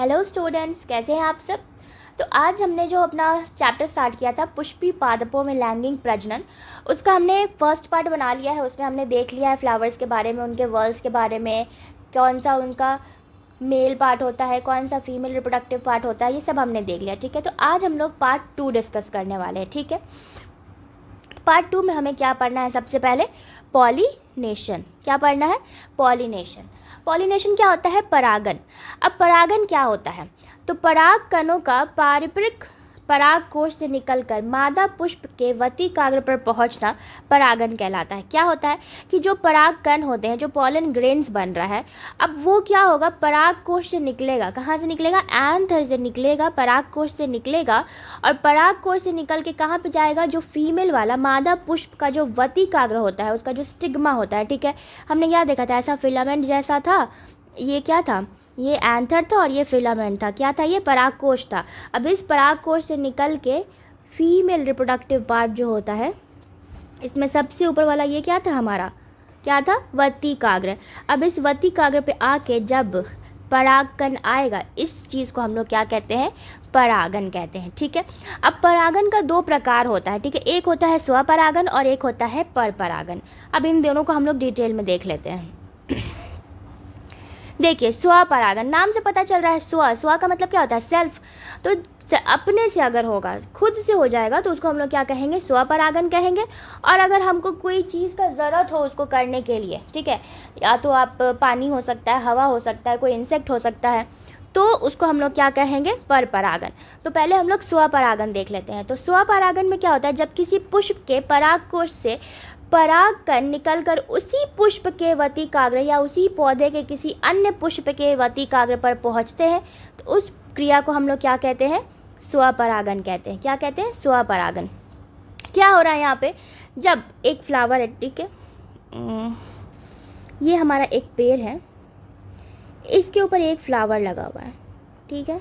Hello students, कैसे हैं आप सब। तो आज हमने जो अपना चैप्टर स्टार्ट किया था पुष्पी पादपों में लैंगिक प्रजनन, उसका हमने फर्स्ट पार्ट बना लिया है। उसमें हमने देख लिया है फ्लावर्स के बारे में, उनके वर्ल्स के बारे में, कौन सा उनका मेल पार्ट होता है, कौन सा फीमेल रिप्रोडक्टिव पार्ट होता है, ये सब हमने देख लिया। ठीक है, तो आज हम लोग पार्ट 2 डिस्कस करने वाले हैं। ठीक है, पार्ट 2 में हमें क्या पढ़ना है, सबसे पहले पॉलिनेशन। क्या पढ़ना है? पॉलिनेशन। पॉलिनेशन क्या होता है? परागन। अब परागन क्या होता है? तो पराग कणों का पारस्परिक पराग कोश से निकलकर मादा पुष्प के वतिकाग्र पर पहुंचना परागन कहलाता है। क्या होता है कि जो पराग कण होते हैं, जो पॉलन ग्रेन्स बन रहा है, अब वो क्या होगा, पराग कोश से निकलेगा। कहाँ से निकलेगा? एंथर से निकलेगा, पराग कोश से निकलेगा। और पराग कोश से निकल के कहाँ पे जाएगा? जो फीमेल वाला मादा पुष्प का जो वतिकाग्र होता है, उसका जो स्टिग्मा होता है। ठीक है, हमने क्या देखा था, ऐसा फिलामेंट जैसा था। ये क्या था? ये एंथर था और ये फिलामेंट था। क्या था? ये परागकोश था। अब इस परागकोश से निकल के फीमेल रिप्रोडक्टिव पार्ट जो होता है, इसमें सबसे ऊपर वाला ये क्या था हमारा? क्या था? वतिकाग्र। अब इस वतिकाग्र पे आके जब परागकण आएगा, इस चीज़ को हम लोग क्या कहते हैं? परागन कहते हैं। ठीक है, अब परागन का 2 प्रकार होता है। ठीक है, एक होता है स्वपरागन और एक होता है परपरागन। अब इन दोनों को हम लोग डिटेल में देख लेते हैं। देखिए, स्वपरागन, नाम से पता चल रहा है स्व का मतलब क्या होता है? सेल्फ। तो अपने से अगर होगा, खुद से हो जाएगा, तो उसको हम लोग क्या कहेंगे? स्वपरागन कहेंगे। और अगर हमको कोई चीज़ का ज़रूरत हो उसको करने के लिए, ठीक है, या तो आप पानी हो सकता है, हवा हो सकता है, कोई इंसेक्ट हो सकता है, तो उसको हम लोग क्या कहेंगे? परपरागन। तो पहले हम लोग स्वपरागन देख लेते हैं। तो स्वपरागन में क्या होता है? जब किसी पुष्प के परागकोश से परागकण निकलकर उसी पुष्प के वतिकाग्र या उसी पौधे के किसी अन्य पुष्प के वतिकाग्र पर पहुंचते हैं, तो उस क्रिया को हम लोग क्या कहते हैं? स्वपरागन कहते हैं। क्या कहते हैं? स्वपरागन। क्या हो रहा है यहाँ पे? जब एक फ्लावर है, ठीक है, ये हमारा एक पेड़ है, इसके ऊपर एक फ्लावर लगा हुआ है। ठीक है,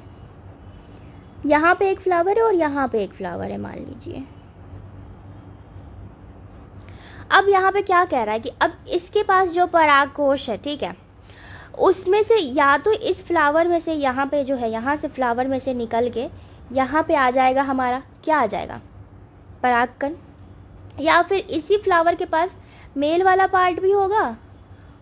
यहाँ पे एक फ्लावर है और यहाँ पे एक फ्लावर है, मान लीजिए। अब यहाँ पे क्या कह रहा है कि अब इसके पास जो परागकोश है, ठीक है, उसमें से या तो इस फ्लावर में से, यहाँ पे जो है, यहाँ से फ्लावर में से निकल के यहाँ पे आ जाएगा हमारा, क्या आ जाएगा? परागकण। या फिर इसी फ्लावर के पास मेल वाला पार्ट भी होगा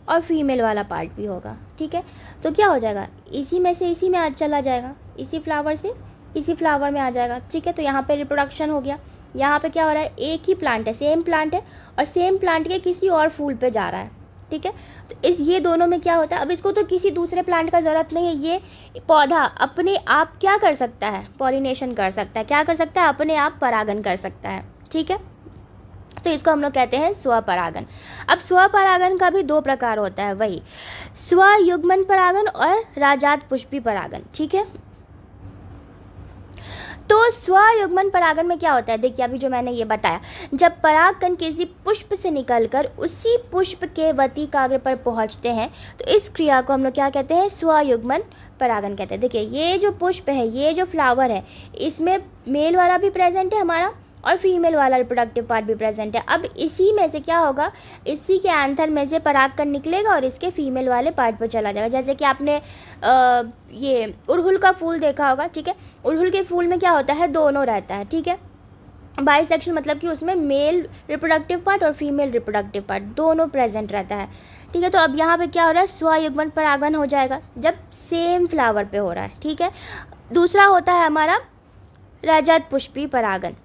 और फीमेल वाला पार्ट भी होगा। ठीक है, तो क्या हो जाएगा? इसी में से इसी में आज चला जाएगा, इसी फ्लावर से इसी फ्लावर में आ जाएगा। ठीक है, तो यहाँ पे रिप्रोडक्शन हो गया। यहाँ पे क्या हो रहा है? एक ही प्लांट है, सेम प्लांट है, और सेम प्लांट के किसी और फूल पे जा रहा है। ठीक है, तो ये दोनों में क्या होता है? अब इसको तो किसी दूसरे प्लांट का ज़रूरत नहीं है, ये पौधा अपने आप क्या कर सकता है? पॉलिनेशन कर सकता है। क्या कर सकता है? अपने आप परागन कर सकता है। ठीक है, तो इसको हम लोग कहते हैं स्वपरागन। अब स्वपरागन का भी 2 प्रकार होता है, वही स्वयुग्मन परागन और राजात पुष्पी परागन। ठीक है, तो स्वयुग्मन परागन में क्या होता है? देखिए, अभी जो मैंने ये बताया, जब परागकण किसी पुष्प से निकलकर उसी पुष्प के वतिकाग्र पर पहुंचते हैं, तो इस क्रिया को हम लोग क्या कहते हैं? स्वयुग्मन परागन कहते हैं। देखिए, ये जो पुष्प है, ये जो फ्लावर है, इसमें मेल वाला भी प्रेजेंट है हमारा और फीमेल वाला रिप्रोडक्टिव पार्ट भी प्रेजेंट है। अब इसी में से क्या होगा? इसी के एंथर में से परागकण निकलेगा और इसके फीमेल वाले पार्ट पर चला जाएगा। जैसे कि आपने ये अड़हुल का फूल देखा होगा। ठीक है, अड़हुल के फूल में क्या होता है? दोनों रहता है। ठीक है, बाइसेक्शन मतलब कि उसमें मेल रिप्रोडक्टिव पार्ट और फीमेल रिप्रोडक्टिव पार्ट दोनों प्रेजेंट रहता है। ठीक है, तो अब यहाँ पे क्या हो रहा है? स्वयुग्मन परागन हो जाएगा जब सेम फ्लावर पे हो रहा है। ठीक है, दूसरा होता है हमारा रजत पुष्पी परागन।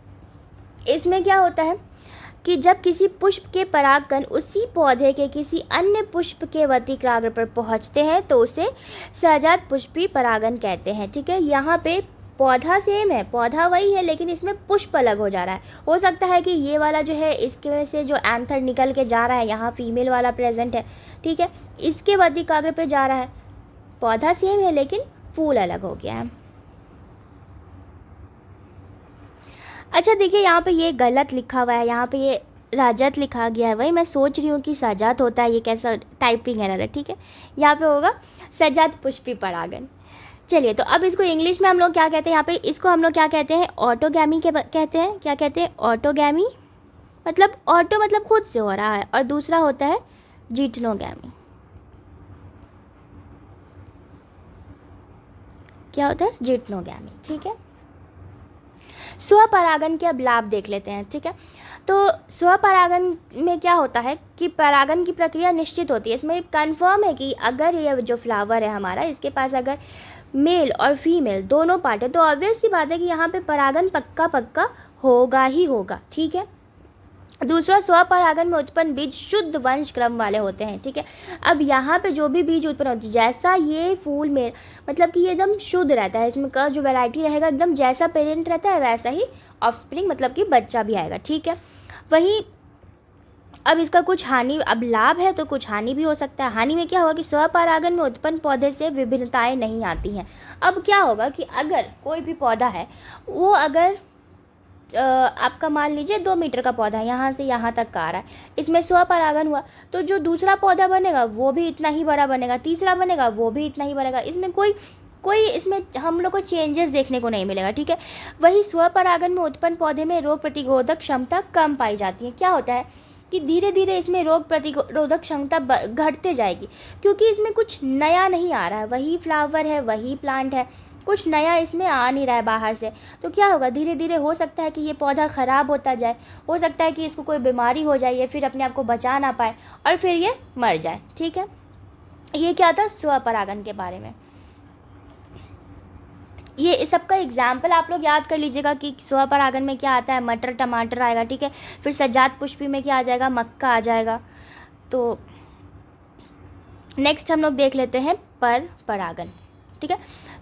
इसमें क्या होता है कि जब किसी पुष्प के परागकण उसी पौधे के किसी अन्य पुष्प के वतिकाग्र पर पहुंचते हैं, तो उसे सहजात पुष्पी परागन कहते हैं। ठीक है, यहाँ पे पौधा सेम है, पौधा वही है, लेकिन इसमें पुष्प अलग हो जा रहा है। हो सकता है कि ये वाला जो है, इसके में से जो एंथर निकल के जा रहा है, यहाँ फीमेल वाला प्रेजेंट है। ठीक है, इसके वतिकाग्र पे जा रहा है, पौधा सेम है लेकिन फूल अलग हो गया है। अच्छा, देखिए, यहाँ पे ये गलत लिखा हुआ है, यहाँ पे ये राजत लिखा गया है। वही मैं सोच रही हूँ कि सजात होता है, ये कैसा टाइपिंग एरर है। ठीक है, यहाँ पे होगा सजात पुष्पी परागन। चलिए, तो अब इसको इंग्लिश में हम लोग क्या कहते हैं? यहाँ पे इसको हम लोग क्या कहते हैं? ऑटोगैमी के कहते हैं। क्या कहते हैं? ऑटोगैमी। मतलब ऑटो मतलब खुद से हो रहा है, और दूसरा होता है जिटनोगैमी। क्या होता है, जिटनोगैमी। ठीक है, स्वपरागन के अब लाभ देख लेते हैं। ठीक है, तो स्वपरागन में क्या होता है कि परागन की प्रक्रिया निश्चित होती है। इसमें कंफर्म है कि अगर ये जो फ्लावर है हमारा, इसके पास अगर मेल और फीमेल दोनों पार्ट है तो ऑब्वियस सी बात है कि यहाँ पे परागन पक्का पक्का होगा ही होगा। ठीक है, दूसरा, स्वपरागन में उत्पन्न बीज शुद्ध वंश क्रम वाले होते हैं। ठीक है, अब यहाँ पे जो भी बीज उत्पन्न होती है, जैसा ये फूल में मतलब कि ये एकदम शुद्ध रहता है, इसमें का जो वैरायटी रहेगा एकदम जैसा पेरेंट रहता है वैसा ही ऑफस्प्रिंग मतलब कि बच्चा भी आएगा। ठीक है, वहीं अब इसका कुछ हानि, अब लाभ है तो कुछ हानि भी हो सकता है। हानि में क्या होगा कि स्वपरागन में उत्पन्न पौधे से विभिन्नताएं नहीं आती हैं। अब क्या होगा कि अगर कोई भी पौधा है वो अगर आपका मान लीजिए 2 मीटर का पौधा है, यहाँ से यहाँ तक का आ रहा है, इसमें स्वपरागन हुआ तो जो दूसरा पौधा बनेगा वो भी इतना ही बड़ा बनेगा, तीसरा बनेगा वो भी इतना ही बनेगा, इसमें कोई इसमें हम लोग को चेंजेस देखने को नहीं मिलेगा। ठीक है, वही स्वपरागन में उत्पन्न पौधे में रोग प्रतिरोधक क्षमता कम पाई जाती है। क्या होता है कि धीरे धीरे इसमें रोग प्रतिरोधक क्षमता घटते जाएगी, क्योंकि इसमें कुछ नया नहीं आ रहा है, वही फ्लावर है, वही प्लांट है, कुछ नया इसमें आ नहीं रहा है बाहर से। तो क्या होगा, धीरे धीरे हो सकता है कि ये पौधा ख़राब होता जाए, हो सकता है कि इसको कोई बीमारी हो जाए, ये फिर अपने आप को बचा ना पाए और फिर ये मर जाए। ठीक है, ये क्या था स्वपरागन के बारे में। ये इस सब का एग्जाम्पल आप लोग याद कर लीजिएगा कि स्वपरागन में क्या आता है, मटर टमाटर आएगा। ठीक है, फिर सजात पुष्पी में क्या आ जाएगा, मक्का आ जाएगा। तो नेक्स्ट हम लोग देख लेते हैं पर परागन। ठीक है,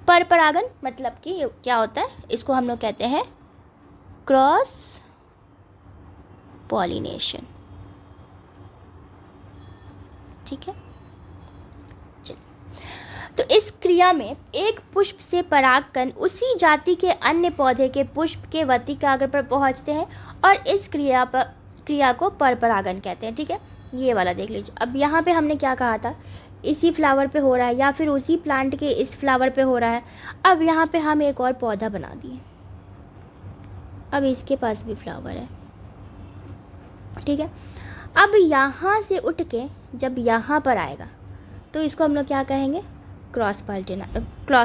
पर परागन मतलब कि क्या होता है, इसको हम लोग कहते हैं क्रॉस पॉलिनेशन। ठीक है, तो इस क्रिया में एक पुष्प से परागकण उसी जाति के अन्य पौधे के पुष्प के वर्तिकाग्र पर पहुंचते हैं और इस क्रिया को परपरागन कहते हैं। ठीक है, ये वाला देख लीजिए। अब यहाँ पे हमने क्या कहा था, इसी फ्लावर पे हो रहा है या फिर उसी प्लांट के इस फ्लावर पे हो रहा है। अब यहाँ पे हम एक और पौधा बना दिए, अब इसके पास भी फ्लावर है। ठीक है, अब यहाँ से उठ के जब यहाँ पर आएगा तो इसको हम लोग क्या कहेंगे, क्रॉस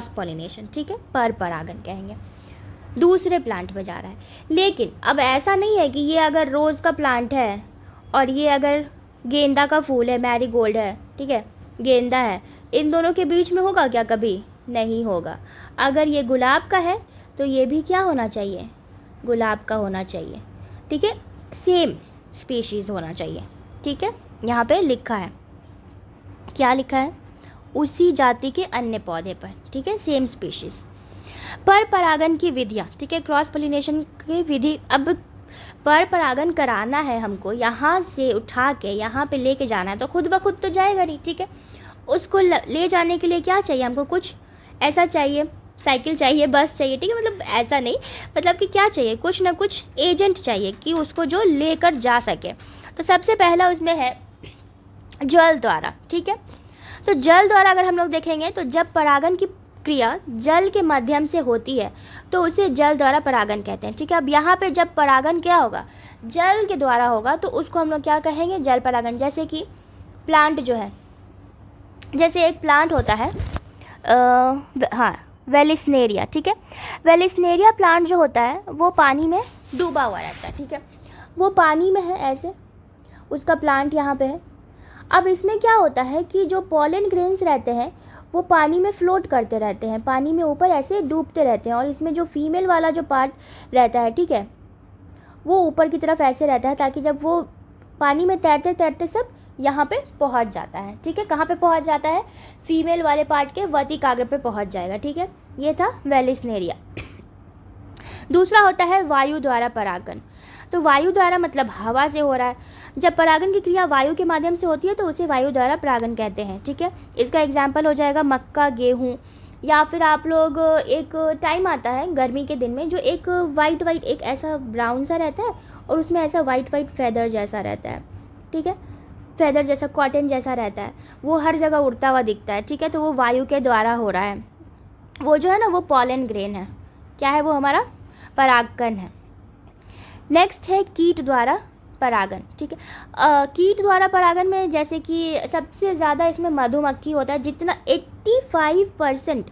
पॉलिनेशन। ठीक है, पर परागन कहेंगे, दूसरे प्लांट में जा रहा है। लेकिन अब ऐसा नहीं है कि ये अगर रोज़ का प्लांट है और ये अगर गेंदा का फूल है, मैरीगोल्ड है, ठीक है, गेंदा है, इन दोनों के बीच में होगा क्या, कभी नहीं होगा। अगर ये गुलाब का है तो ये भी क्या होना चाहिए, गुलाब का होना चाहिए। ठीक है, सेम स्पीशीज़ होना चाहिए। ठीक है, यहाँ पे लिखा है, क्या लिखा है, उसी जाति के अन्य पौधे पर। ठीक है, सेम स्पीशीज़। पर परागन की विधियाँ, ठीक है, क्रॉस पॉलिनेशन की विधि। अब पर परागन कराना है हमको, यहाँ से उठा के यहाँ पे लेके जाना है तो खुद ब खुद तो जाएगा नहीं। ठीक है, उसको ले जाने के लिए क्या चाहिए हमको, कुछ ऐसा चाहिए, साइकिल चाहिए, बस चाहिए। ठीक है, मतलब ऐसा नहीं, मतलब कि क्या चाहिए, कुछ ना कुछ एजेंट चाहिए कि उसको जो लेकर जा सके। तो सबसे पहला उसमें है जल द्वारा। ठीक है, तो जल द्वारा अगर हम लोग देखेंगे तो जब परागन की क्रिया जल के माध्यम से होती है तो उसे जल द्वारा परागन कहते हैं। ठीक है, अब यहाँ पे जब परागन क्या होगा, जल के द्वारा होगा तो उसको हम लोग क्या कहेंगे, जल परागन। जैसे कि प्लांट जो है, जैसे एक प्लांट होता है हाँ वेलिस्नेरिया। ठीक है, वेलिस्नेरिया प्लांट जो होता है वो पानी में डूबा हुआ रहता है। ठीक है, वो पानी में है ऐसे, उसका प्लांट यहाँ पे है। अब इसमें क्या होता है कि जो पॉलन ग्रेन्स रहते हैं वो पानी में फ्लोट करते रहते हैं, पानी में ऊपर ऐसे डूबते रहते हैं, और इसमें जो फीमेल वाला जो पार्ट रहता है, ठीक है, वो ऊपर की तरफ ऐसे रहता है ताकि जब वो पानी में तैरते तैरते सब यहाँ पे पहुँच जाता है। ठीक है, कहाँ पे पहुँच जाता है, फीमेल वाले पार्ट के वर्तिकाग्र पे पहुँच जाएगा। ठीक है, ये था वेलिस्नेरिया। दूसरा होता है वायु द्वारा परागन। तो वायु द्वारा मतलब हवा से हो रहा है। जब परागन की क्रिया वायु के माध्यम से होती है तो उसे वायु द्वारा परागन कहते हैं। ठीक है, इसका एग्जाम्पल हो जाएगा मक्का, गेहूँ, या फिर आप लोग एक टाइम आता है गर्मी के दिन में जो एक वाइट एक ऐसा ब्राउन सा रहता है और उसमें ऐसा वाइट फेदर जैसा रहता है। ठीक है, फेदर जैसा, कॉटन जैसा रहता है, वो हर जगह उड़ता हुआ दिखता है। ठीक है, तो वो वायु के द्वारा हो रहा है। वो जो है ना वो पॉलन ग्रेन है, क्या है वो, हमारा परागकण है। नेक्स्ट है कीट द्वारा परागन। ठीक है, कीट द्वारा परागन में जैसे कि सबसे ज़्यादा इसमें मधुमक्खी होता है, जितना 85%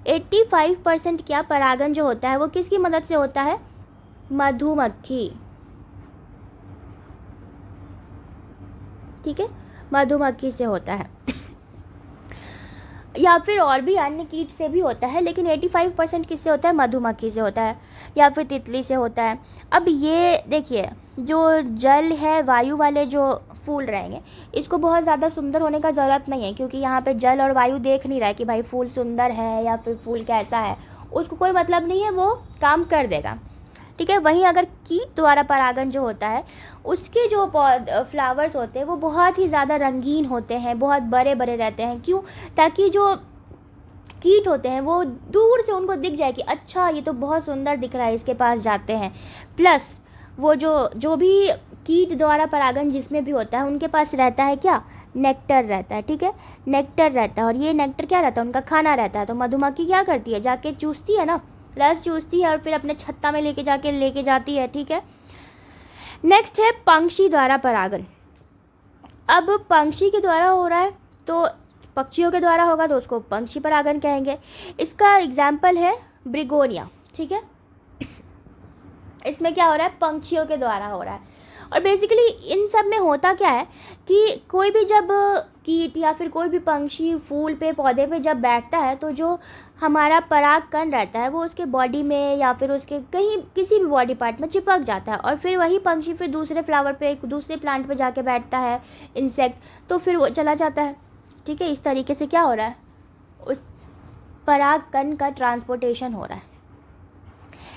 85% क्या परागन जो होता है वो किसकी मदद से होता है? मधुमक्खी, ठीक है, मधुमक्खी से होता है या फिर और भी अन्य कीट से भी होता है, लेकिन 85% किससे होता है? मधुमक्खी से होता है या फिर तितली से होता है। अब ये देखिए, जो जल है, वायु वाले जो फूल रहेंगे, इसको बहुत ज़्यादा सुंदर होने का ज़रूरत नहीं है, क्योंकि यहाँ पे जल और वायु देख नहीं रहा है कि भाई फूल सुंदर है या फिर फूल कैसा है, उसको कोई मतलब नहीं है, वो काम कर देगा, ठीक है। वहीं अगर कीट द्वारा परागन जो होता है, उसके जो फ्लावर्स होते हैं वो बहुत ही ज़्यादा रंगीन होते हैं, बहुत बड़े बड़े रहते हैं। क्यों? ताकि जो कीट होते हैं वो दूर से उनको दिख जाए कि अच्छा ये तो बहुत सुंदर दिख रहा है, इसके पास जाते हैं। प्लस वो जो भी कीट द्वारा परागन जिसमें भी होता है, उनके पास रहता है क्या? नेक्टर रहता है, ठीक है, नेक्टर रहता है। और ये नेक्टर क्या रहता है? उनका खाना रहता है। तो मधुमक्खी क्या करती है? जाके चूसती है ना, रस चूसती है और फिर अपने छत्ता में लेके जाती है, ठीक है। नेक्स्ट है पंक्षी द्वारा परागन। अब पंक्षी के द्वारा हो रहा है तो पक्षियों के द्वारा होगा तो उसको पंक्षी परागन कहेंगे। इसका एग्जाम्पल है ब्रिगोनिया, ठीक है। इसमें क्या हो रहा है? पंक्षियों के द्वारा हो रहा है। और बेसिकली इन सब में होता क्या है कि कोई भी जब कीट या फिर कोई भी पंक्षी फूल पे, पौधे पे जब बैठता है, तो जो हमारा परागकण रहता है वो उसके बॉडी में या फिर उसके कहीं किसी भी बॉडी पार्ट में चिपक जाता है, और फिर वही पंक्षी फिर दूसरे फ्लावर पे, दूसरे प्लांट पे जाके बैठता है, इंसेक्ट, तो फिर वो चला जाता है, ठीक है। इस तरीके से क्या हो रहा है? उस परागकण का ट्रांसपोर्टेशन हो रहा है।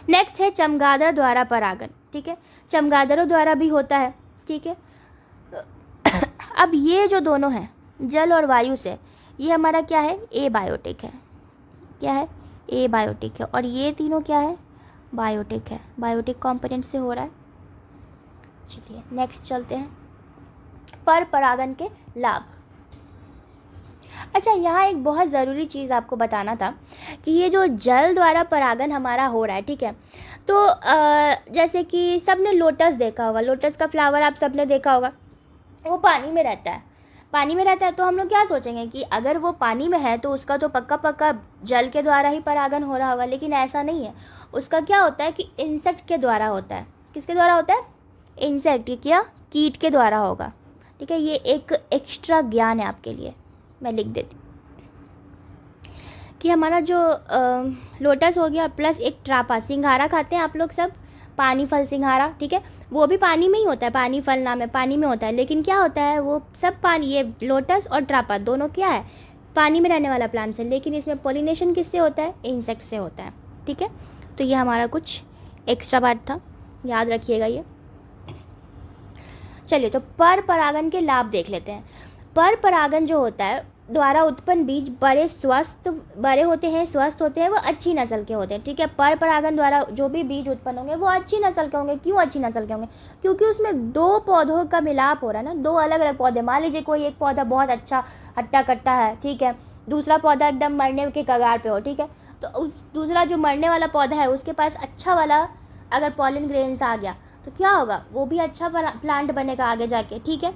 नेक्स्ट है चमगादड़ द्वारा परागन, ठीक है। चमगादड़ों द्वारा भी होता है, ठीक है। अब ये जो दोनों हैं, जल और वायु से, ये हमारा क्या है? एबायोटिक है। क्या है? एबायोटिक है। और ये तीनों क्या है? बायोटिक है। बायोटिक कंपोनेंट से हो रहा है। चलिए नेक्स्ट चलते हैं, पर परागन के लाभ। अच्छा, यहाँ एक बहुत ज़रूरी चीज़ आपको बताना था कि ये जो जल द्वारा परागन हमारा हो रहा है, ठीक है, तो जैसे कि सबने लोटस देखा होगा, लोटस का फ्लावर आप सबने देखा होगा, वो पानी में रहता है। पानी में रहता है तो हम लोग क्या सोचेंगे कि अगर वो पानी में है तो उसका तो पक्का जल के द्वारा ही परागन हो रहा होगा, लेकिन ऐसा नहीं है। उसका क्या होता है कि इंसेक्ट के द्वारा होता है। किसके द्वारा होता है? इंसेक्ट, क्या? कीट के द्वारा होगा, ठीक है। ये एक एक्स्ट्रा ज्ञान है आपके लिए, मैं लिख देती कि हमारा जो लोटस हो गया, प्लस एक ट्रापा, सिंघारा खाते हैं आप लोग सब, पानी फल सिंघारा, ठीक है, वो भी पानी में ही होता है, पानी फल नाम है, पानी में होता है, लेकिन क्या होता है वो सब पानी, ये लोटस और ट्रापा दोनों क्या है? पानी में रहने वाला प्लांट्स है, लेकिन इसमें पॉलिनेशन किससे होता है? इंसेक्ट से होता है, ठीक है। तो ये हमारा कुछ एक्स्ट्रा बात था, याद रखिएगा ये। चलिए, तो पर परागन के लाभ देख लेते हैं। पर परागन जो होता है द्वारा उत्पन्न बीज बड़े होते हैं, स्वस्थ होते हैं, वो अच्छी नस्ल के होते हैं, ठीक है। पर परागन द्वारा जो भी बीज उत्पन्न होंगे वो अच्छी नस्ल के होंगे। क्यों अच्छी नस्ल के होंगे? क्योंकि उसमें दो पौधों का मिलाप हो रहा है ना, दो अलग अलग पौधे। मान लीजिए कोई एक पौधा बहुत अच्छा हट्टा कट्टा है, ठीक है, दूसरा पौधा एकदम मरने के कगार पे हो, ठीक है, तो उस दूसरा जो मरने वाला पौधा है उसके पास अच्छा वाला अगर पॉलन ग्रेन्स आ गया तो क्या होगा? वो भी अच्छा प्लांट बनेगा आगे जाके, ठीक है।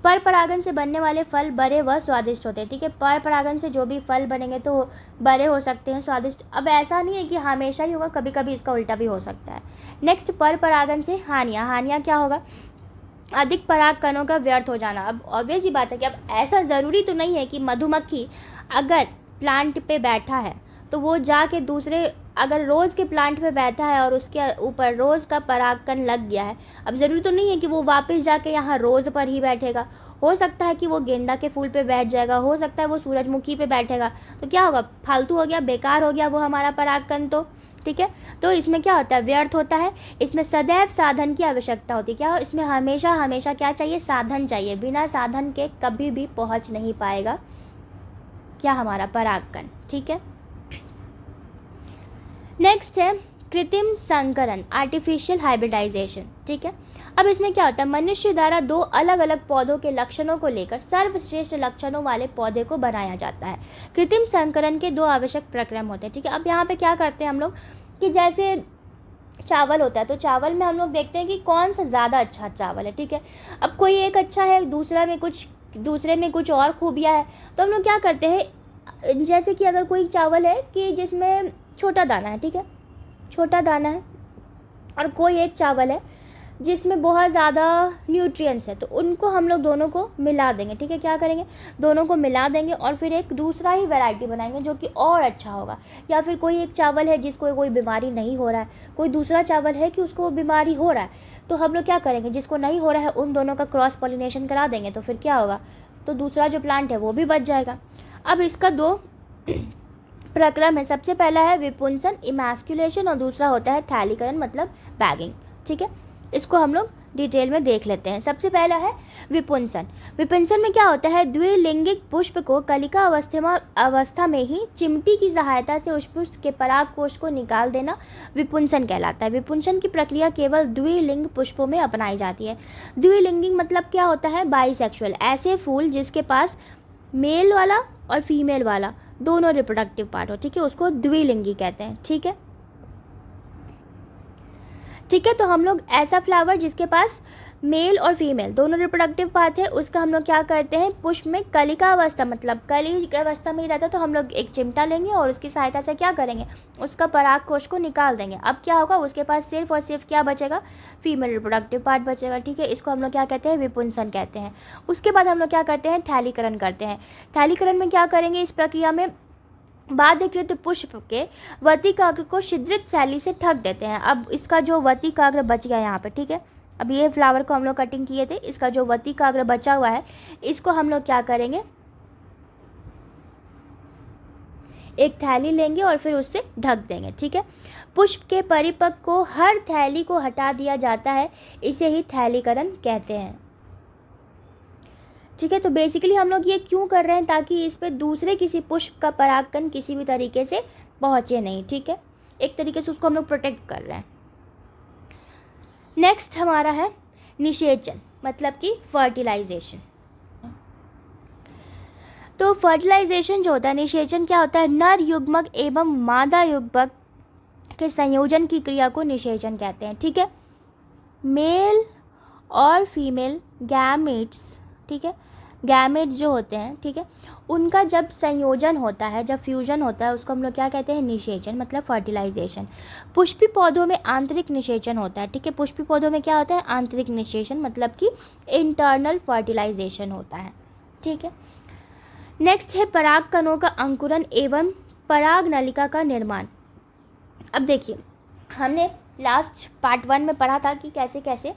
पर परागन से बनने वाले फल बड़े व स्वादिष्ट होते हैं, ठीक है। पर परागन से जो भी फल बनेंगे तो बड़े हो सकते हैं, स्वादिष्ट। अब ऐसा नहीं है कि हमेशा ही होगा, कभी कभी इसका उल्टा भी हो सकता है। नेक्स्ट, पर परागन से हानियाँ क्या होगा? अधिक पराग कणों का व्यर्थ हो जाना। अब ऑब्वियस ही बात है कि अब ऐसा ज़रूरी तो नहीं है कि मधुमक्खी अगर प्लांट पे बैठा है तो वो जाके दूसरे, अगर रोज़ के प्लांट पे बैठा है और उसके ऊपर रोज़ का परागकण लग गया है, अब ज़रूरी तो नहीं है कि वो वापस जाके यहाँ रोज़ पर ही बैठेगा। हो सकता है कि वो गेंदा के फूल पे बैठ जाएगा, हो सकता है वो सूरजमुखी पे बैठेगा, तो क्या होगा? फालतू हो गया, बेकार हो गया वो हमारा परागकण, तो ठीक है। तो इसमें क्या होता है? व्यर्थ होता है। इसमें सदैव साधन की आवश्यकता होती है। क्या? इसमें हमेशा हमेशा क्या चाहिए? साधन चाहिए। बिना साधन के कभी भी पहुँच नहीं पाएगा क्या? हमारा परागकण, ठीक है। नेक्स्ट है कृत्रिम संकरण, आर्टिफिशियल हाइब्रिडाइजेशन, ठीक है। अब इसमें क्या होता है? मनुष्य द्वारा दो अलग अलग पौधों के लक्षणों को लेकर सर्वश्रेष्ठ लक्षणों वाले पौधे को बनाया जाता है। कृत्रिम संकरण के दो आवश्यक प्रक्रम होते हैं, ठीक है। अब यहाँ पे क्या करते हैं हम लोग कि जैसे चावल होता है तो चावल में हम लोग देखते हैं कि कौन सा ज़्यादा अच्छा चावल है, ठीक है। अब कोई एक अच्छा है, दूसरे में कुछ और खूबियाँ है, तो हम लोग क्या करते हैं? जैसे कि अगर कोई चावल है कि जिसमें छोटा दाना है, ठीक है, छोटा दाना है, और कोई एक चावल है जिसमें बहुत ज़्यादा न्यूट्रिएंट्स है, तो उनको हम लोग दोनों को मिला देंगे, ठीक है। क्या करेंगे, दोनों को मिला देंगे और फिर एक दूसरा ही वैरायटी बनाएंगे जो कि और अच्छा होगा। या फिर कोई एक चावल है जिसको कोई बीमारी नहीं हो रहा है, कोई दूसरा चावल है कि उसको बीमारी हो रहा है, तो हम लोग क्या करेंगे, जिसको नहीं हो रहा है उन दोनों का क्रॉस पॉलिनेशन करा देंगे, तो फिर क्या होगा, तो दूसरा जो प्लांट है वो भी बच जाएगा। अब इसका दो प्रक्रम है, सबसे पहला है विपुंसन इमैस्कुलेशन और दूसरा होता है थैलीकरण मतलब बैगिंग, ठीक है। इसको हम लोग डिटेल में देख लेते हैं। सबसे पहला है विपुंसन। विपुंसन में क्या होता है, द्विलिंगिक पुष्प को कलिका अवस्था में ही चिमटी की सहायता से उस पुष्प के पराग कोश को निकाल देना विपुंसन कहलाता है। विपुंसन की प्रक्रिया केवल द्विलिंग पुष्पों में अपनाई जाती है। द्विलिंगिक मतलब क्या होता है, बाइसेक्सुअल, ऐसे फूल जिसके पास मेल वाला और फीमेल वाला दोनों रिप्रोडक्टिव पार्ट हो, ठीक है, उसको द्विलिंगी कहते हैं, ठीक है। ठीक है, तो हम लोग ऐसा फ्लावर जिसके पास मेल और फीमेल दोनों रिप्रोडक्टिव पार्ट है, उसका हम लोग क्या करते हैं, पुष्प में कलिका अवस्था मतलब कली अवस्था में ही रहता है, तो हम लोग एक चिमटा लेंगे और उसकी सहायता से क्या करेंगे, उसका पराग कोश को निकाल देंगे। अब क्या होगा, उसके पास सिर्फ और सिर्फ क्या बचेगा, फीमेल रिप्रोडक्टिव पार्ट बचेगा, ठीक है। इसको हम लोग क्या कहते हैं, विपुंसन कहते हैं। उसके बाद हम लोग क्या करते हैं, थैलीकरण करते हैं। थैलीकरण में क्या करेंगे, इस प्रक्रिया में बाध्यकृत पुष्प के वतिकाग्र को छिद्रित शैली से ढक देते हैं। अब इसका जो वतिकाग्र बच गया यहाँ पे, ठीक है, अब ये फ्लावर को हम लोग कटिंग किए थे, इसका जो वतिकाग्र बचा हुआ है इसको हम लोग क्या करेंगे, एक थैली लेंगे और फिर उससे ढक देंगे, ठीक है। पुष्प के परिपक्व को हर थैली को हटा दिया जाता है, इसे ही थैलीकरण कहते हैं, ठीक है। तो बेसिकली हम लोग ये क्यों कर रहे हैं, ताकि इस पे दूसरे किसी पुष्प का परागकण किसी भी तरीके से पहुँचे नहीं, ठीक है, एक तरीके से उसको हम लोग प्रोटेक्ट कर रहे हैं। नेक्स्ट हमारा है निषेचन मतलब कि फर्टिलाइजेशन। तो फर्टिलाइजेशन जो होता है, निषेचन क्या होता है, नर युग्मक एवं मादा युग्मक के संयोजन की क्रिया को निषेचन कहते हैं, ठीक है। मेल और फीमेल गैमेट्स, ठीक है, गैमेट्स जो होते हैं, ठीक है, उनका जब संयोजन होता है, जब फ्यूजन होता है, उसको हम लोग क्या कहते हैं, निषेचन मतलब फर्टिलाइजेशन। पुष्पी पौधों में आंतरिक निषेचन होता है, ठीक है, पुष्पी पौधों में क्या होता है, आंतरिक निषेचन मतलब कि इंटरनल फर्टिलाइजेशन होता है, ठीक है। नेक्स्ट है पराग कणों का अंकुरन एवं पराग नलिका का निर्माण। अब देखिए, हमने लास्ट पार्ट 1 में पढ़ा था कि कैसे कैसे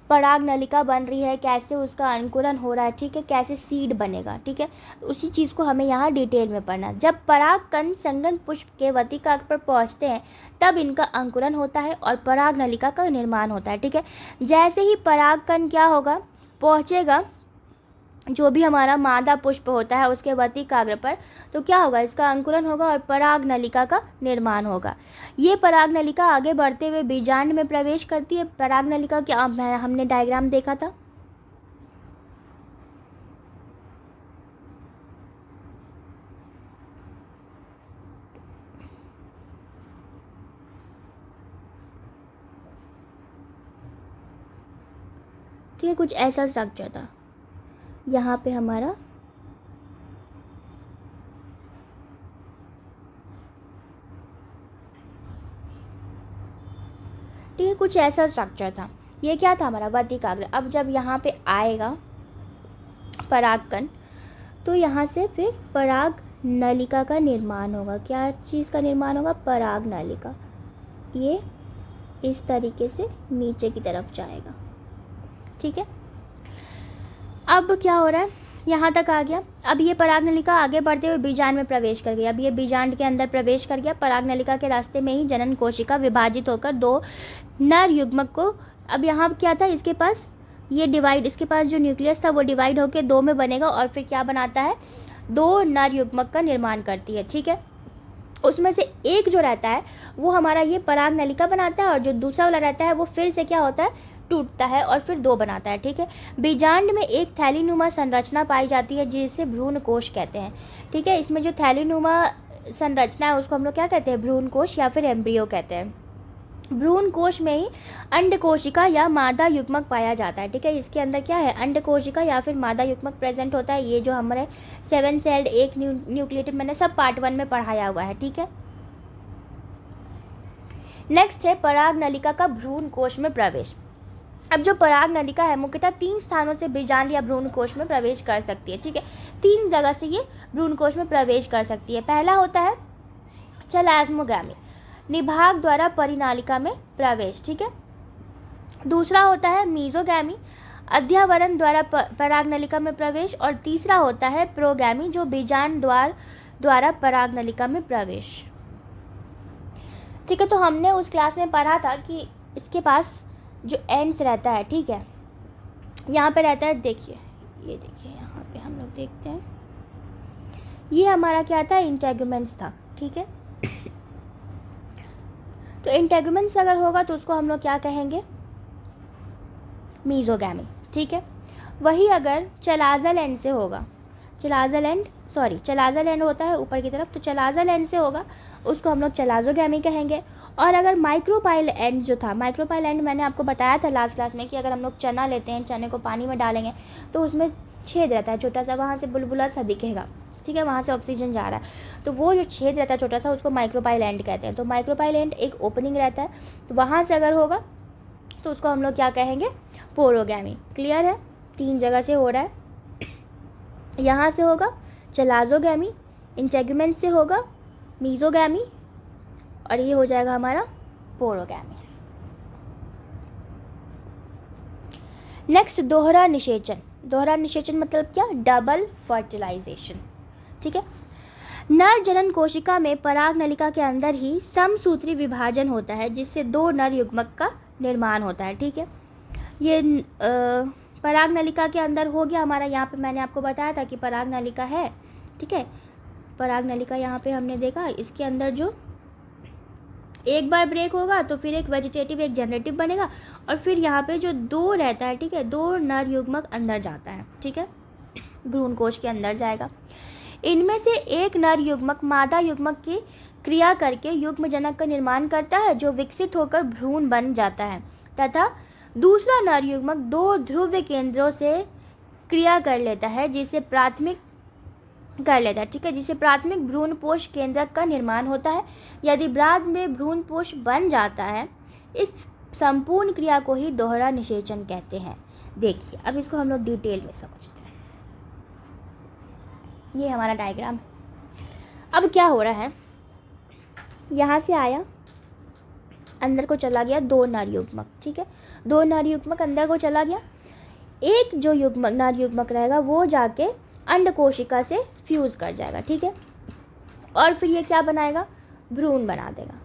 पराग नलिका बन रही है, कैसे उसका अंकुरन हो रहा है, ठीक है, कैसे सीड बनेगा, ठीक है, उसी चीज़ को हमें यहाँ डिटेल में पढ़ना। जब पराग कण संगम पुष्प के वतिकाग्र पर पहुँचते हैं तब इनका अंकुरन होता है और पराग नलिका का निर्माण होता है, ठीक है। जैसे ही पराग कण क्या होगा, पहुँचेगा जो भी हमारा मादा पुष्प होता है उसके वतिकाग्र पर, तो क्या होगा, इसका अंकुरन होगा और पराग नलिका का निर्माण होगा। ये पराग नलिका आगे बढ़ते हुए बीजांड में प्रवेश करती है। पराग नलिका क्या हमने डायग्राम देखा था, ठीक है, कुछ ऐसा स्ट्रक्चर था यहाँ पे हमारा, ठीक है, कुछ ऐसा स्ट्रक्चर था। ये क्या था, हमारा वतिकाग्र। अब जब यहाँ पे आएगा परागकण, तो यहाँ से फिर पराग नलिका का निर्माण होगा। क्या चीज़ का निर्माण होगा, पराग नलिका। ये इस तरीके से नीचे की तरफ जाएगा, ठीक है। अब क्या हो रहा है, यहाँ तक आ गया। अब ये पराग नलिका आगे बढ़ते हुए बीजांड में प्रवेश कर गया। अब ये बीजांड के अंदर प्रवेश कर गया। पराग नलिका के रास्ते में ही जनन कोशिका विभाजित होकर दो नर युग्मक को, अब यहाँ क्या था, इसके पास ये डिवाइड, इसके पास जो न्यूक्लियस था वो डिवाइड होकर 2 में बनेगा और फिर क्या बनाता है, 2 नर युग्मक का निर्माण करती है, ठीक है। उसमें से एक जो रहता है वो हमारा ये पराग नलिका बनाता है और जो दूसरा वाला रहता है वो फिर से क्या होता है, टूटता है और फिर 2 बनाता है, ठीक है। बीजांड में एक थैलीनुमा संरचना पाई जाती है जिसे भ्रूण कोश कहते हैं, ठीक है। इसमें जो थैलीनुमा संरचना है उसको हम लोग क्या कहते हैं, भ्रूण कोश या फिर एम्ब्रियो कहते हैं। भ्रूण कोश में ही अंड कोशिका या मादा युग्मक पाया जाता है। ठीक है, इसके अंदर क्या है, अंड कोशिका या फिर मादा युग्मक प्रेजेंट होता है। ये जो हमारे 7 सेल्ड एक न्यूक्लिएटेड मैंने सब पार्ट 1 में पढ़ाया हुआ है। ठीक है, नेक्स्ट है पराग नलिका का भ्रूण कोश में प्रवेश। अब जो पराग नलिका है मुख्यतः 3 स्थानों से बीजांड या भ्रूण कोश में प्रवेश कर सकती है। ठीक है, 3 जगह से ये भ्रूण कोश में प्रवेश कर सकती है। पहला होता है चलाज़्मोगामी, निभाग द्वारा परिनालिका में प्रवेश। ठीक है, दूसरा होता है मीजोगैमी, अध्यावरण द्वारा पराग नलिका में प्रवेश। और तीसरा होता है प्रोगैमी, जो बीजांड द्वारा पराग नलिका में प्रवेश। ठीक है, तो हमने उस क्लास में पढ़ा था कि इसके पास जो एंड्स रहता है, ठीक है, यहाँ पे रहता है, देखिए ये देखिए यहाँ पे हम लोग देखते हैं, ये हमारा क्या था, इंटेगुमेंट्स था। ठीक है, तो इंटेगुमेंट्स अगर होगा तो उसको हम लोग क्या कहेंगे, मीजोगैमी। ठीक है, वही अगर चलाज़ल एंड से होगा, चलाज़ल एंड होता है ऊपर की तरफ, तो चलाज़ल एंड से होगा उसको हम लोग चलाज़ोगैमी कहेंगे। और अगर माइक्रोपाइल एंड जो था, माइक्रोपाइल एंड मैंने आपको बताया था लास्ट क्लास में कि अगर हम लोग चना लेते हैं, चने को पानी में डालेंगे तो उसमें छेद रहता है छोटा सा, वहाँ से बुलबुला सा दिखेगा। ठीक है, वहाँ से ऑक्सीजन जा रहा है, तो वो जो छेद रहता है छोटा सा उसको माइक्रोपाइल एंड कहते हैं। तो माइक्रोपाइल एंड एक ओपनिंग रहता है, तो वहाँ से अगर होगा तो उसको हम लोग क्या कहेंगे, पोरोगैमी। क्लियर है, 3 जगह से हो रहा है, यहाँ से होगा चलाज़ोगैमी, इंटेगुमेंट से होगा मीजोगैमी, और ये हो जाएगा हमारा पोरोगैमी। नेक्स्ट दोहरा निषेचन। दोहरा निषेचन मतलब क्या, डबल फर्टिलाइजेशन। ठीक है, नर जनन कोशिका में पराग नलिका के अंदर ही समसूत्री विभाजन होता है, जिससे 2 नर युग्मक का निर्माण होता है। ठीक है, ये पराग नलिका के अंदर हो गया हमारा, यहाँ पे मैंने आपको बताया था कि पराग नलिका है। ठीक है, पराग नलिका यहाँ पे हमने देखा, इसके अंदर जो एक बार ब्रेक होगा तो फिर एक वेजिटेटिव एक जनरेटिव बनेगा, और फिर यहाँ पे जो 2 रहता है, ठीक है, 2 नर युग्मक अंदर जाता है। ठीक है, भ्रूण कोश के अंदर जाएगा। इनमें से एक नर युग्मक मादा युग्मक की क्रिया करके युग्म जनक का निर्माण करता है, जो विकसित होकर भ्रूण बन जाता है, तथा दूसरा नर युग्मक 2 ध्रुव केंद्रों से क्रिया कर लेता है, जिसे प्राथमिक ठीक है, जिसे प्राथमिक भ्रूणपोष केंद्रक का निर्माण होता है। यदि बाद में भ्रूणपोष बन जाता है, इस संपूर्ण क्रिया को ही दोहरा निषेचन कहते हैं। देखिए अब इसको हम लोग डिटेल में समझते हैं। ये हमारा डायग्राम है। अब क्या हो रहा है, यहाँ से आया, अंदर को चला गया 2 नर युग्मक। ठीक है, 2 नर युग्मक अंदर को चला गया, एक जो युग्मक नर युग्मक रहेगा वो जाके अंड कोशिका से फ्यूज़ कर जाएगा। ठीक है, और फिर ये क्या बनाएगा, भ्रूण बना देगा।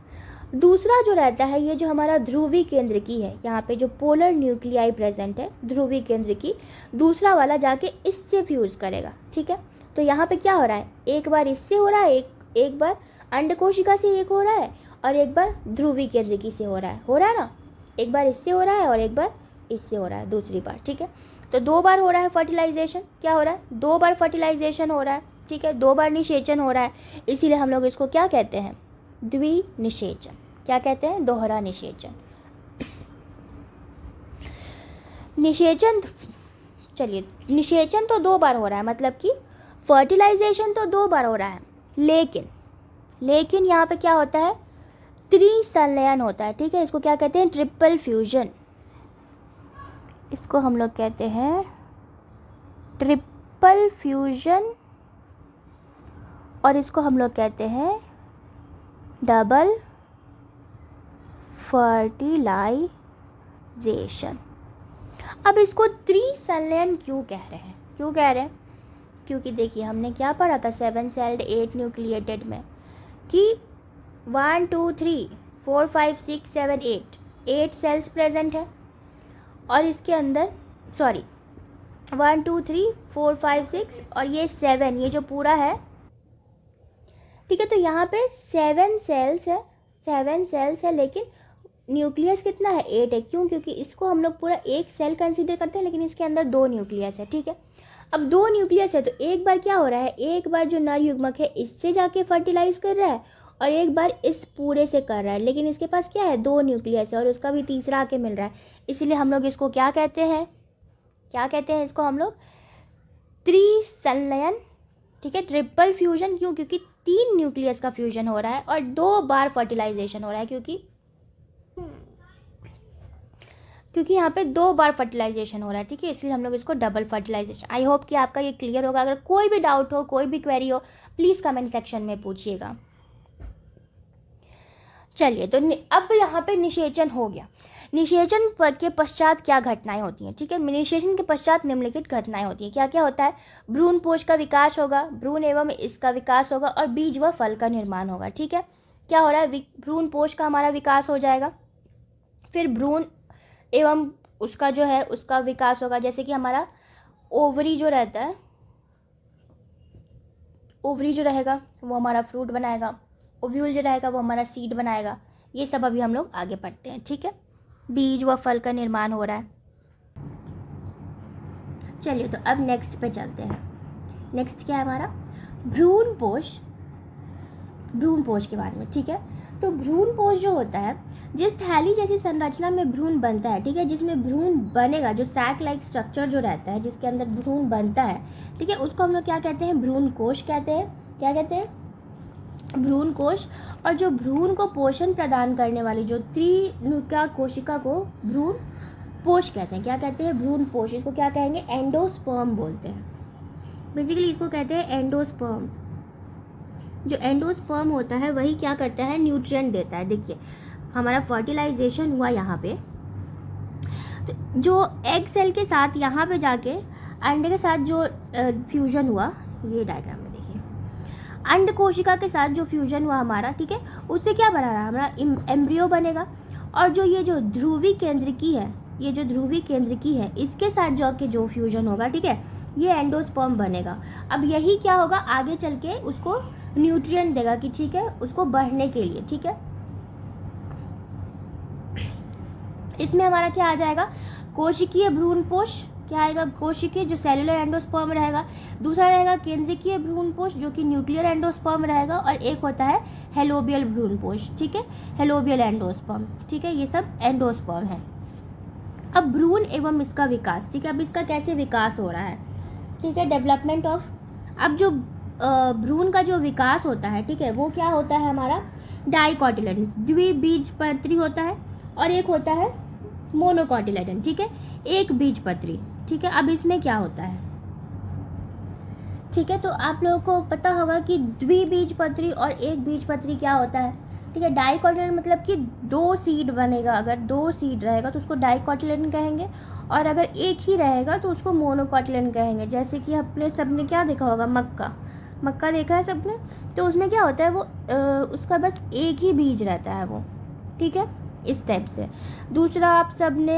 दूसरा जो रहता है, ये जो हमारा ध्रुवी केंद्र की है, यहाँ पे जो पोलर न्यूक्लियाई प्रेजेंट है ध्रुवी केंद्र की, दूसरा वाला जाके इससे फ्यूज़ करेगा। ठीक है, तो यहाँ पे क्या हो रहा है, एक बार इससे हो रहा है, एक बार अंड कोशिका से एक हो रहा है, और एक बार ध्रुवी केंद्र की से हो रहा है ना, एक बार इससे हो रहा है और एक बार इससे हो रहा है दूसरी बार। ठीक है, तो 2 बार हो रहा है फर्टिलाइजेशन। क्या हो रहा है, 2 बार फर्टिलाइजेशन हो रहा है। ठीक है, 2 बार निषेचन हो रहा है, इसीलिए हम लोग इसको क्या कहते हैं, द्विनिषेचन। क्या कहते हैं, दोहरा निषेचन। निषेचन, चलिए निषेचन तो 2 बार हो रहा है, मतलब कि फर्टिलाइजेशन तो 2 बार हो रहा है, लेकिन यहाँ पे क्या होता है, त्रिसंलयन होता है। ठीक है, इसको क्या कहते हैं, ट्रिपल फ्यूजन। इसको हम लोग कहते हैं ट्रिपल फ्यूजन, और इसको हम लोग कहते हैं डबल फर्टिलाइजेशन। अब इसको त्रिसंलयन क्यों कह रहे हैं, क्योंकि देखिए हमने क्या पढ़ा था 7 सेल्ड 8 न्यूक्लिएटेड में कि 1 2 3 4 5 6 7 8 सेल्स प्रेजेंट है, और इसके अंदर 1 2 3 4 5 6 और ये 7, ये जो पूरा है। ठीक है, तो यहाँ पे 7 सेल्स है, लेकिन न्यूक्लियस कितना है, 8 है। क्यों, क्योंकि इसको हम लोग पूरा एक सेल कंसीडर करते हैं, लेकिन इसके अंदर 2 न्यूक्लियस है। ठीक है, अब 2 न्यूक्लियस है, तो एक बार क्या हो रहा है, एक बार जो नर युग्मक है इससे जाके फर्टिलाइज कर रहा है, और एक बार इस पूरे से कर रहा है, लेकिन इसके पास क्या है, 2 न्यूक्लियस है और उसका भी तीसरा आके मिल रहा है, इसलिए हम लोग इसको क्या कहते हैं, क्या कहते हैं इसको हम लोग, त्रिसंलयन। ठीक है, ट्रिपल फ्यूजन। क्यों? क्योंकि 3 न्यूक्लियस का फ्यूजन हो रहा है और 2 बार फर्टिलाइजेशन हो रहा है, क्योंकि यहाँ पे 2 बार फर्टिलाइजेशन हो रहा है। ठीक है, इसलिए हम लोग इसको डबल फर्टिलाइजेशन। आई होप कि आपका ये क्लियर होगा। अगर कोई भी डाउट हो, कोई भी क्वेरी हो, प्लीज़ कमेंट सेक्शन में पूछिएगा। चलिए, तो अब यहाँ पे निषेचन हो गया। निषेचन के पश्चात क्या घटनाएं होती हैं? ठीक है, निषेचन के पश्चात निम्नलिखित घटनाएं होती हैं। क्या क्या होता है? भ्रूणपोष का विकास होगा, भ्रूण एवं इसका विकास होगा और बीज व फल का निर्माण होगा। ठीक है, क्या हो रहा है? भ्रूणपोष का हमारा विकास हो जाएगा, फिर भ्रूण एवं उसका जो है उसका विकास होगा। जैसे कि हमारा ओवरी जो रहता है, ओवरी जो रहेगा वो हमारा फ्रूट बनाएगा, ओव्यूल जो रहेगा वो हमारा सीड बनाएगा। ये सब अभी हम लोग आगे पढ़ते हैं। ठीक है, बीज व फल का निर्माण हो रहा है। चलिए, तो अब नेक्स्ट पे चलते हैं। नेक्स्ट क्या है हमारा? भ्रूणपोष। भ्रूणपोष के बारे में। ठीक है, तो भ्रूणपोष जो होता है, जिस थैली जैसी संरचना में भ्रूण बनता है, ठीक है, जिसमें भ्रूण बनेगा, जो सैक लाइक स्ट्रक्चर जो रहता है जिसके अंदर भ्रूण बनता है, ठीक है, उसको हम लोग क्या कहते हैं? भ्रूणकोश कहते हैं। क्या कहते हैं? भ्रूणकोश। और जो भ्रूण को पोषण प्रदान करने वाली जो त्रिनुका कोशिका को भ्रूणपोष कहते हैं। क्या कहते हैं? भ्रूणपोष। इसको क्या कहेंगे? एंडोस्पर्म बोलते हैं। बेसिकली इसको कहते हैं एंडोस्पर्म। जो एंडोस्पर्म होता है वही क्या करता है? न्यूट्रिएंट देता है। देखिए, हमारा फर्टिलाइजेशन हुआ यहाँ पे, तो जो एग सेल के साथ यहाँ पे जाके अंडे के साथ जो फ्यूजन हुआ, ये डायग्राम में देखिए, अंड कोशिका के साथ जो फ्यूजन हुआ हमारा, ठीक है, उससे क्या बना रहा है? हमारा एम्ब्रियो बनेगा। और जो ये जो ध्रुवी केंद्रकी है, ये जो ध्रुवी केंद्रकी है, इसके साथ जाके जो फ्यूजन होगा, ठीक है, ये एंडोस्पर्म बनेगा। अब यही क्या होगा? आगे चल के उसको न्यूट्रिएंट देगा कि ठीक है, उसको बढ़ने के लिए। ठीक है, इसमें हमारा क्या आ जाएगा? कोशिकीय भ्रूणपोष। क्या आएगा? कोशिकीय जो सेलुलर एंडोस्पर्म रहेगा। दूसरा रहेगा केंद्रकीय भ्रूणपोष जो कि न्यूक्लियर एंडोस्पर्म रहेगा। और एक होता है हेलोबियल भ्रूणपोष। ठीक है, हेलोबियल एंडोस्पर्म। ठीक है, ये सब एंडोस्पर्म है। अब भ्रूण एवं इसका विकास। ठीक है, अब इसका कैसे विकास हो रहा है? ठीक है, डेवलपमेंट ऑफ। अब जो भ्रूण का जो विकास होता है, ठीक है, वो क्या होता है हमारा? डाइकोटिलेडन्स, द्विबीजपत्री होता है, और एक होता है मोनोकोटिलेडन। ठीक है, एक बीजपत्री। ठीक है, अब इसमें क्या होता है? ठीक है, तो आप लोगों को पता होगा कि द्विबीजपत्री और एक बीजपत्री क्या होता है। ठीक है, डाइकोटिलेडन मतलब कि 2 सीड बनेगा। अगर 2 सीड रहेगा तो उसको डाइकोटिलेडन कहेंगे, और अगर एक ही रहेगा तो उसको मोनोकोटिलेडन कहेंगे। जैसे कि अपने सबने क्या देखा होगा? मक्का देखा है सबने, तो उसमें क्या होता है? वो उसका बस एक ही बीज रहता है वो। ठीक है, इस टाइप से। दूसरा आप सबने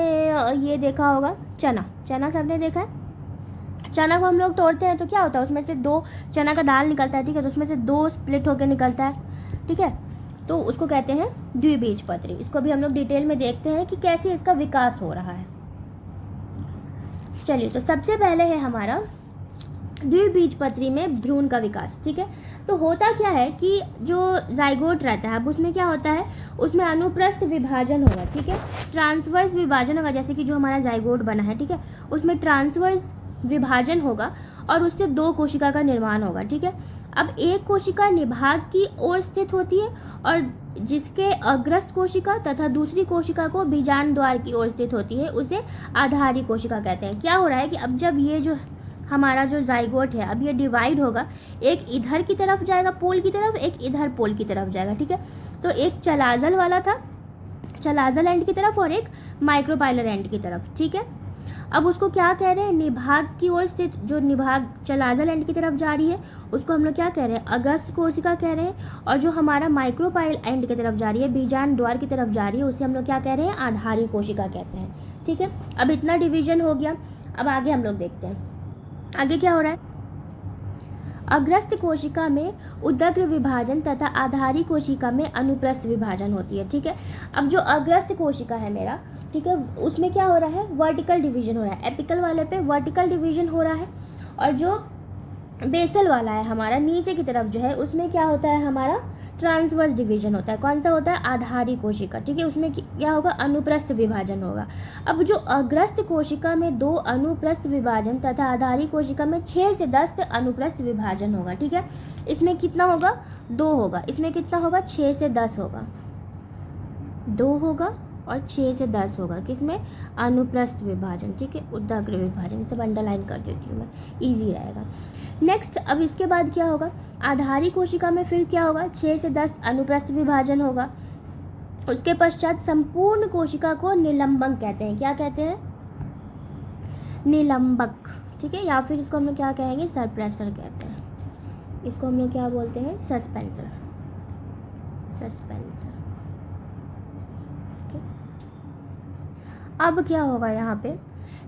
ये देखा होगा, चना सबने देखा है। चना को हम लोग तोड़ते हैं तो क्या होता है? उसमें से 2 चना का दाल निकलता है। ठीक है, तो उसमें से 2 स्प्लिट होकर निकलता है। ठीक है, तो उसको कहते हैं द्विबीजपत्री। इसको भी हम लोग डिटेल में देखते हैं कि कैसे इसका विकास हो रहा है। चलिए, तो सबसे पहले है हमारा द्विबीजपत्री में भ्रूण का विकास। ठीक है, तो होता क्या है कि जो जाइगोट रहता है, अब उसमें क्या होता है? उसमें अनुप्रस्थ विभाजन होगा। ठीक है, ट्रांसवर्स विभाजन होगा। जैसे कि जो हमारा जाइगोट बना है, ठीक है, उसमें ट्रांसवर्स विभाजन होगा और उससे 2 कोशिका का निर्माण होगा। ठीक है, अब एक कोशिका निभाग की ओर स्थित होती है और जिसके अग्रस्त कोशिका तथा दूसरी कोशिका को बीजांड द्वार की ओर स्थित होती है, उसे आधारी कोशिका कहते हैं। क्या हो रहा है कि अब जब ये जो हमारा जो जाइगोट है, अब ये डिवाइड होगा, एक इधर की तरफ जाएगा पोल की तरफ, एक इधर पोल की तरफ जाएगा। ठीक है, तो एक चलाजल वाला था, चलाजल एंड की तरफ, और एक माइक्रोपाइलर एंड की तरफ। ठीक है, अब उसको क्या कह रहे हैं? निभाग की ओर स्थित जो निभाग चलाजल एंड की तरफ जा रही है उसको हम लोग क्या कह रहे हैं? अगस्त कोशिका कह रहे हैं। और जो हमारा माइक्रोपाइल एंड की तरफ जा रही है, बीजांड द्वार की तरफ जा रही है, उसे हम लोग क्या कह रहे हैं? आधारी कोशिका कहते हैं। ठीक है, अब इतना डिवीजन हो गया। अब आगे हम लोग देखते हैं आगे क्या हो रहा है। अग्रस्त कोशिका में उदग्र विभाजन तथा आधारी कोशिका में अनुप्रस्थ विभाजन होती है। ठीक है, अब जो अग्रस्त कोशिका है मेरा, ठीक है, उसमें क्या हो रहा है? वर्टिकल डिवीजन हो रहा है। एपिकल वाले पे वर्टिकल डिवीजन हो रहा है, और जो बेसल वाला है हमारा, नीचे की तरफ जो है उसमें क्या होता है हमारा ट्रांसवर्स डिवीजन होता है। कौन सा होता है? आधारी कोशिका, ठीक है। उसमें क्या होगा? अनुप्रस्थ विभाजन होगा। अब जो अग्रस्त कोशिका में 2 अनुप्रस्थ विभाजन तथा आधारी कोशिका में 6 से 10 अनुप्रस्थ विभाजन होगा, ठीक है। इसमें कितना होगा? 2 होगा। इसमें कितना होगा? 6 से 10 होगा। 2 होगा और 6 से 10 होगा। किसमें? अनुप्रस्थ विभाजन, ठीक है, उदाग्र विभाजन। ये सब अंडरलाइन कर देती हूँ मैं, ईजी रहेगा। नेक्स्ट, अब इसके बाद क्या होगा? आधारी कोशिका में फिर क्या होगा? 6 से 10 अनुप्रस्थ विभाजन होगा। उसके पश्चात संपूर्ण कोशिका को निलंबक कहते हैं। क्या कहते हैं? निलंबक, ठीक है। या फिर इसको हम लोग क्या कहेंगे? सरप्रेसर कहते हैं। इसको हम लोग क्या बोलते हैं? सस्पेंसर, सस्पेंसर। अब क्या होगा यहाँ पे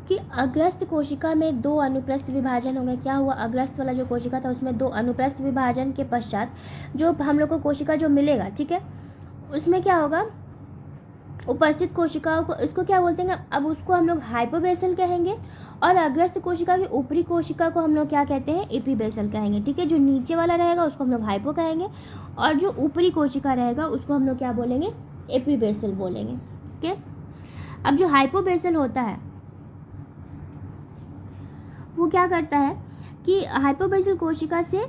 कि अग्रस्त कोशिका में 2 अनुप्रस्थ विभाजन होंगे। क्या हुआ? अग्रस्त वाला जो कोशिका था उसमें 2 अनुप्रस्थ विभाजन के पश्चात जो हम लोग को कोशिका जो मिलेगा, ठीक है, उसमें क्या होगा? उपस्थित कोशिकाओं को, इसको क्या बोलते हैं? अब उसको हम लोग हाइपोबेसल कहेंगे। और अग्रस्त कोशिका की ऊपरी कोशिका को हम लोग क्या कहते हैं? एपीबेसल कहेंगे, ठीक है। जो नीचे वाला रहेगा उसको हम लोग हाइपो कहेंगे और जो ऊपरी कोशिका रहेगा उसको हम लोग क्या बोलेंगे? एपीबेसल बोलेंगे, ठीक है। अब जो हाइपोबेसल होता है वो क्या करता है कि हाइपोबेसल कोशिका से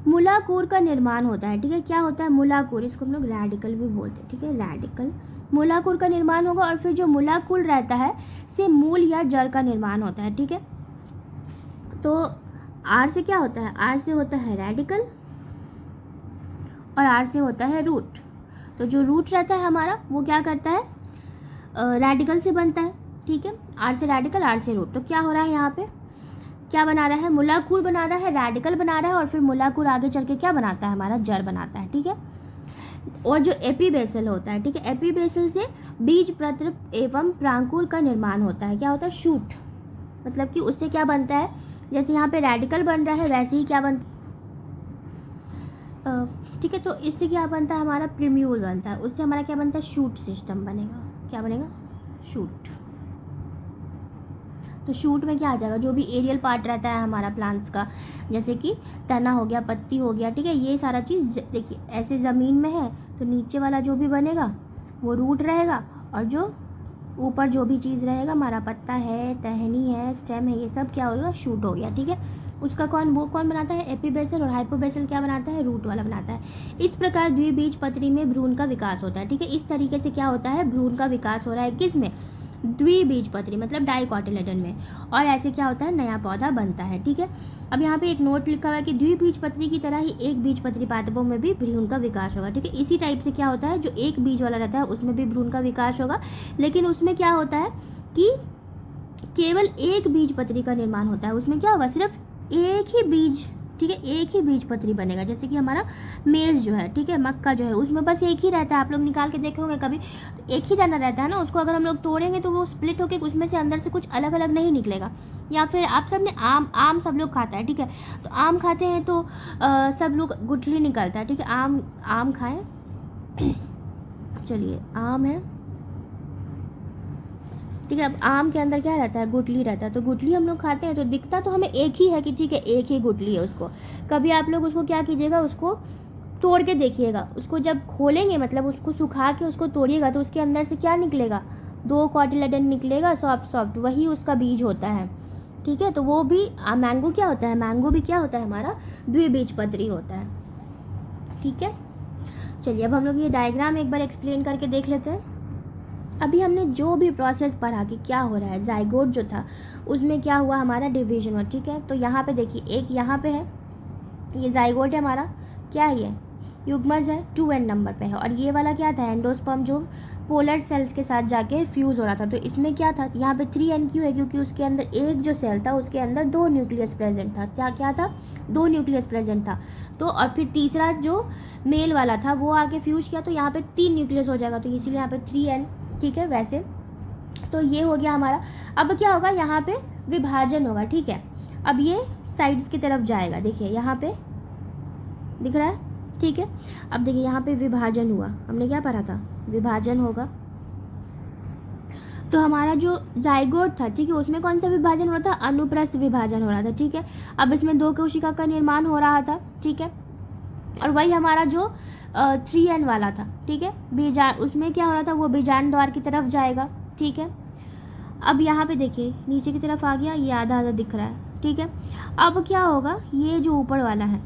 मूलाकूर का निर्माण होता है, ठीक है। क्या होता है? मूलाकूर, इसको हम लोग रेडिकल भी बोलते हैं, ठीक है, रेडिकल। मूलाकूर का निर्माण होगा और फिर जो मूलाकूर रहता है से मूल या जड़ का निर्माण होता है, ठीक है। तो आर से क्या होता है? आर से होता है रेडिकल और आर से होता है रूट। तो जो रूट रहता है हमारा वो क्या करता है? रेडिकल से बनता है, ठीक है। आर से रेडिकल, आर से रूट। तो क्या हो रहा है यहाँ पे? क्या बना रहा है? मूलाकूर बना रहा है, रेडिकल बना रहा है और फिर मूलाकूर आगे चल के क्या बनाता है? हमारा जड़ बनाता है, ठीक है। और जो एपीबेसल होता है, ठीक है, एपीबेसल से बीज पत्र एवं प्रांकुर का निर्माण होता है। क्या होता है? शूट। मतलब कि उससे क्या बनता है? जैसे यहाँ पे रेडिकल बन रहा है वैसे ही क्या बनता, ठीक है। तो इससे क्या बनता है? हमारा प्रिम्यूल बनता है। उससे हमारा क्या बनता है? शूट सिस्टम बनेगा। क्या बनेगा? शूट। तो शूट में क्या आ जाएगा? जो भी एरियल पार्ट रहता है हमारा प्लांट्स का, जैसे कि तना हो गया, पत्ती हो गया, ठीक है, ये सारा चीज़ देखिए ऐसे ज़मीन में है तो नीचे वाला जो भी बनेगा वो रूट रहेगा और जो ऊपर जो भी चीज़ रहेगा, हमारा पत्ता है, टहनी है, स्टेम है, ये सब क्या होगा? शूट हो गया, ठीक है। उसका वो कौन बनाता है? एपीबेसल। और हाइपोबेसल क्या बनाता है? रूट वाला बनाता है। इस प्रकार द्विबीजपत्री में भ्रूण का विकास होता है, ठीक है। इस तरीके से क्या होता है? भ्रूण का विकास हो रहा है। किस में? द्विबीजपत्री मतलब डाइकोटिलेडन में। और ऐसे क्या होता है? नया पौधा बनता है, ठीक है। अब यहाँ पे एक नोट लिखा हुआ है कि द्विबीजपत्री की तरह ही एक बीजपत्री पादपों में भी भ्रूण का विकास होगा, ठीक है। इसी टाइप से क्या होता है? जो एक बीज वाला रहता है उसमें भी भ्रूण का विकास होगा, लेकिन उसमें क्या होता है कि केवल एक बीजपत्री का निर्माण होता है। उसमें क्या होगा? सिर्फ एक ही बीज, ठीक है, एक ही बीजपत्री बनेगा। जैसे कि हमारा मेज जो है, ठीक है, मक्का जो है, उसमें बस एक ही रहता है। आप लोग निकाल के देखे होंगे कभी, तो एक ही दाना रहता है ना। उसको अगर हम लोग तोड़ेंगे तो वो स्प्लिट होके उसमें से अंदर से कुछ अलग अलग नहीं निकलेगा। या फिर आप सब ने आम सब लोग खाता है, ठीक है, तो आम खाते हैं तो सब लोग गुठली निकलता है, ठीक है। आम खाएं चलिए, आम है, ठीक है। अब आम के अंदर क्या रहता है? गुठली रहता है। तो गुठली हम लोग खाते हैं तो दिखता तो हमें एक ही है कि ठीक है एक ही गुठली है। उसको कभी आप लोग उसको क्या कीजिएगा? उसको तोड़ के देखिएगा। उसको जब खोलेंगे, मतलब उसको सुखा के उसको तोड़िएगा तो उसके अंदर से क्या निकलेगा? 2 कॉटिलेडन निकलेगा, सॉफ्ट सॉफ्ट, वही उसका बीज होता है, ठीक है। तो वो भी मैंगो क्या होता है? मैंगो भी क्या होता है? हमारा द्विबीजपत्री होता है, ठीक है। चलिए अब हम लोग ये डायग्राम एक बार एक्सप्लेन करके देख लेते हैं। अभी हमने जो भी प्रोसेस पढ़ा कि क्या हो रहा है, जाइगोट जो था उसमें क्या हुआ? हमारा डिवीजन हुआ, ठीक है। तो यहाँ पे देखिए, एक यहाँ पे है, ये जाइगोट है हमारा, क्या है ये? युग्मज है, 2n नंबर पे है। और ये वाला क्या था? एंडोस्पर्म, जो पोलर सेल्स के साथ जाके फ्यूज़ हो रहा था। तो इसमें क्या था? यहाँ पे 3n क्यों है? क्योंकि उसके अंदर एक जो सेल था उसके अंदर 2 न्यूक्लियस प्रेजेंट था। क्या था? 2 न्यूक्लियस प्रेजेंट था। तो और फिर तीसरा जो मेल वाला था वो आके फ्यूज किया तो यहाँ पे 3 न्यूक्लियस हो जाएगा, तो इसीलिए यहाँ पे 3n, ठीक है। वैसे तो ये हो गया हमारा। अब क्या होगा? यहाँ पे विभाजन होगा, ठीक है। अब ये साइड्स की तरफ जाएगा, देखिए यहाँ पे दिख रहा है, ठीक है। अब देखिए यहाँ पे विभाजन हुआ, हमने क्या पढ़ा था? विभाजन होगा। तो हमारा जो जाइगोट था, ठीक है, उसमें कौन सा विभाजन हो रहा था? अनुप्रस्थ विभाजन हो रहा था, ठीक है। अब इसमें 2 कोशिका का निर्माण हो रहा था, ठीक है। और वही हमारा जो 3N वाला था, ठीक है, बीजांड, उसमें क्या हो रहा था? वो बीजांड द्वार की तरफ जाएगा, ठीक है। अब यहाँ पे देखिए नीचे की तरफ आ गया, ये आधा आधा दिख रहा है, ठीक है। अब क्या होगा? ये जो ऊपर वाला है,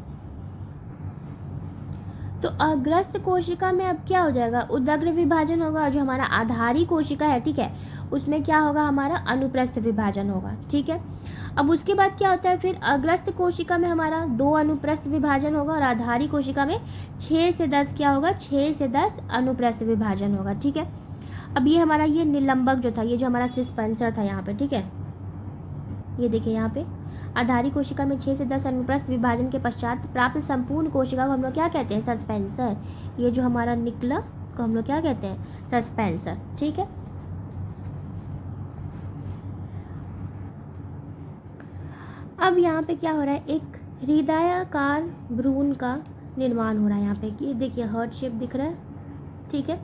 तो अग्रस्त कोशिका में अब क्या हो जाएगा? उदग्र विभाजन होगा। और जो हमारा आधारी कोशिका है, ठीक है, उसमें क्या होगा? हमारा अनुप्रस्थ विभाजन होगा, ठीक है। अब उसके बाद क्या होता है फिर? अग्रस्त कोशिका में हमारा 2 अनुप्रस्थ विभाजन होगा और आधारी कोशिका में 6 से 10 क्या होगा? 6 से 10 अनुप्रस्थ विभाजन होगा, ठीक है। अब ये हमारा ये निलंबक जो था, ये जो हमारा सिस्पेंसर था यहाँ पे, ठीक है, ये देखिए यहाँ पे आधारी कोशिका में 6 से 10 अनुप्रस्थ विभाजन के पश्चात प्राप्त संपूर्ण कोशिका को हम लोग क्या कहते हैं? सस्पेंसर। ये जो हमारा निकला उसको हम लोग क्या कहते हैं? सस्पेंसर, ठीक है। अब यहाँ पे क्या हो रहा है? एक हृदयाकार भ्रूण का निर्माण हो रहा है यहाँ पे, ये देखिए हार्ट शेप दिख रहा है, ठीक है।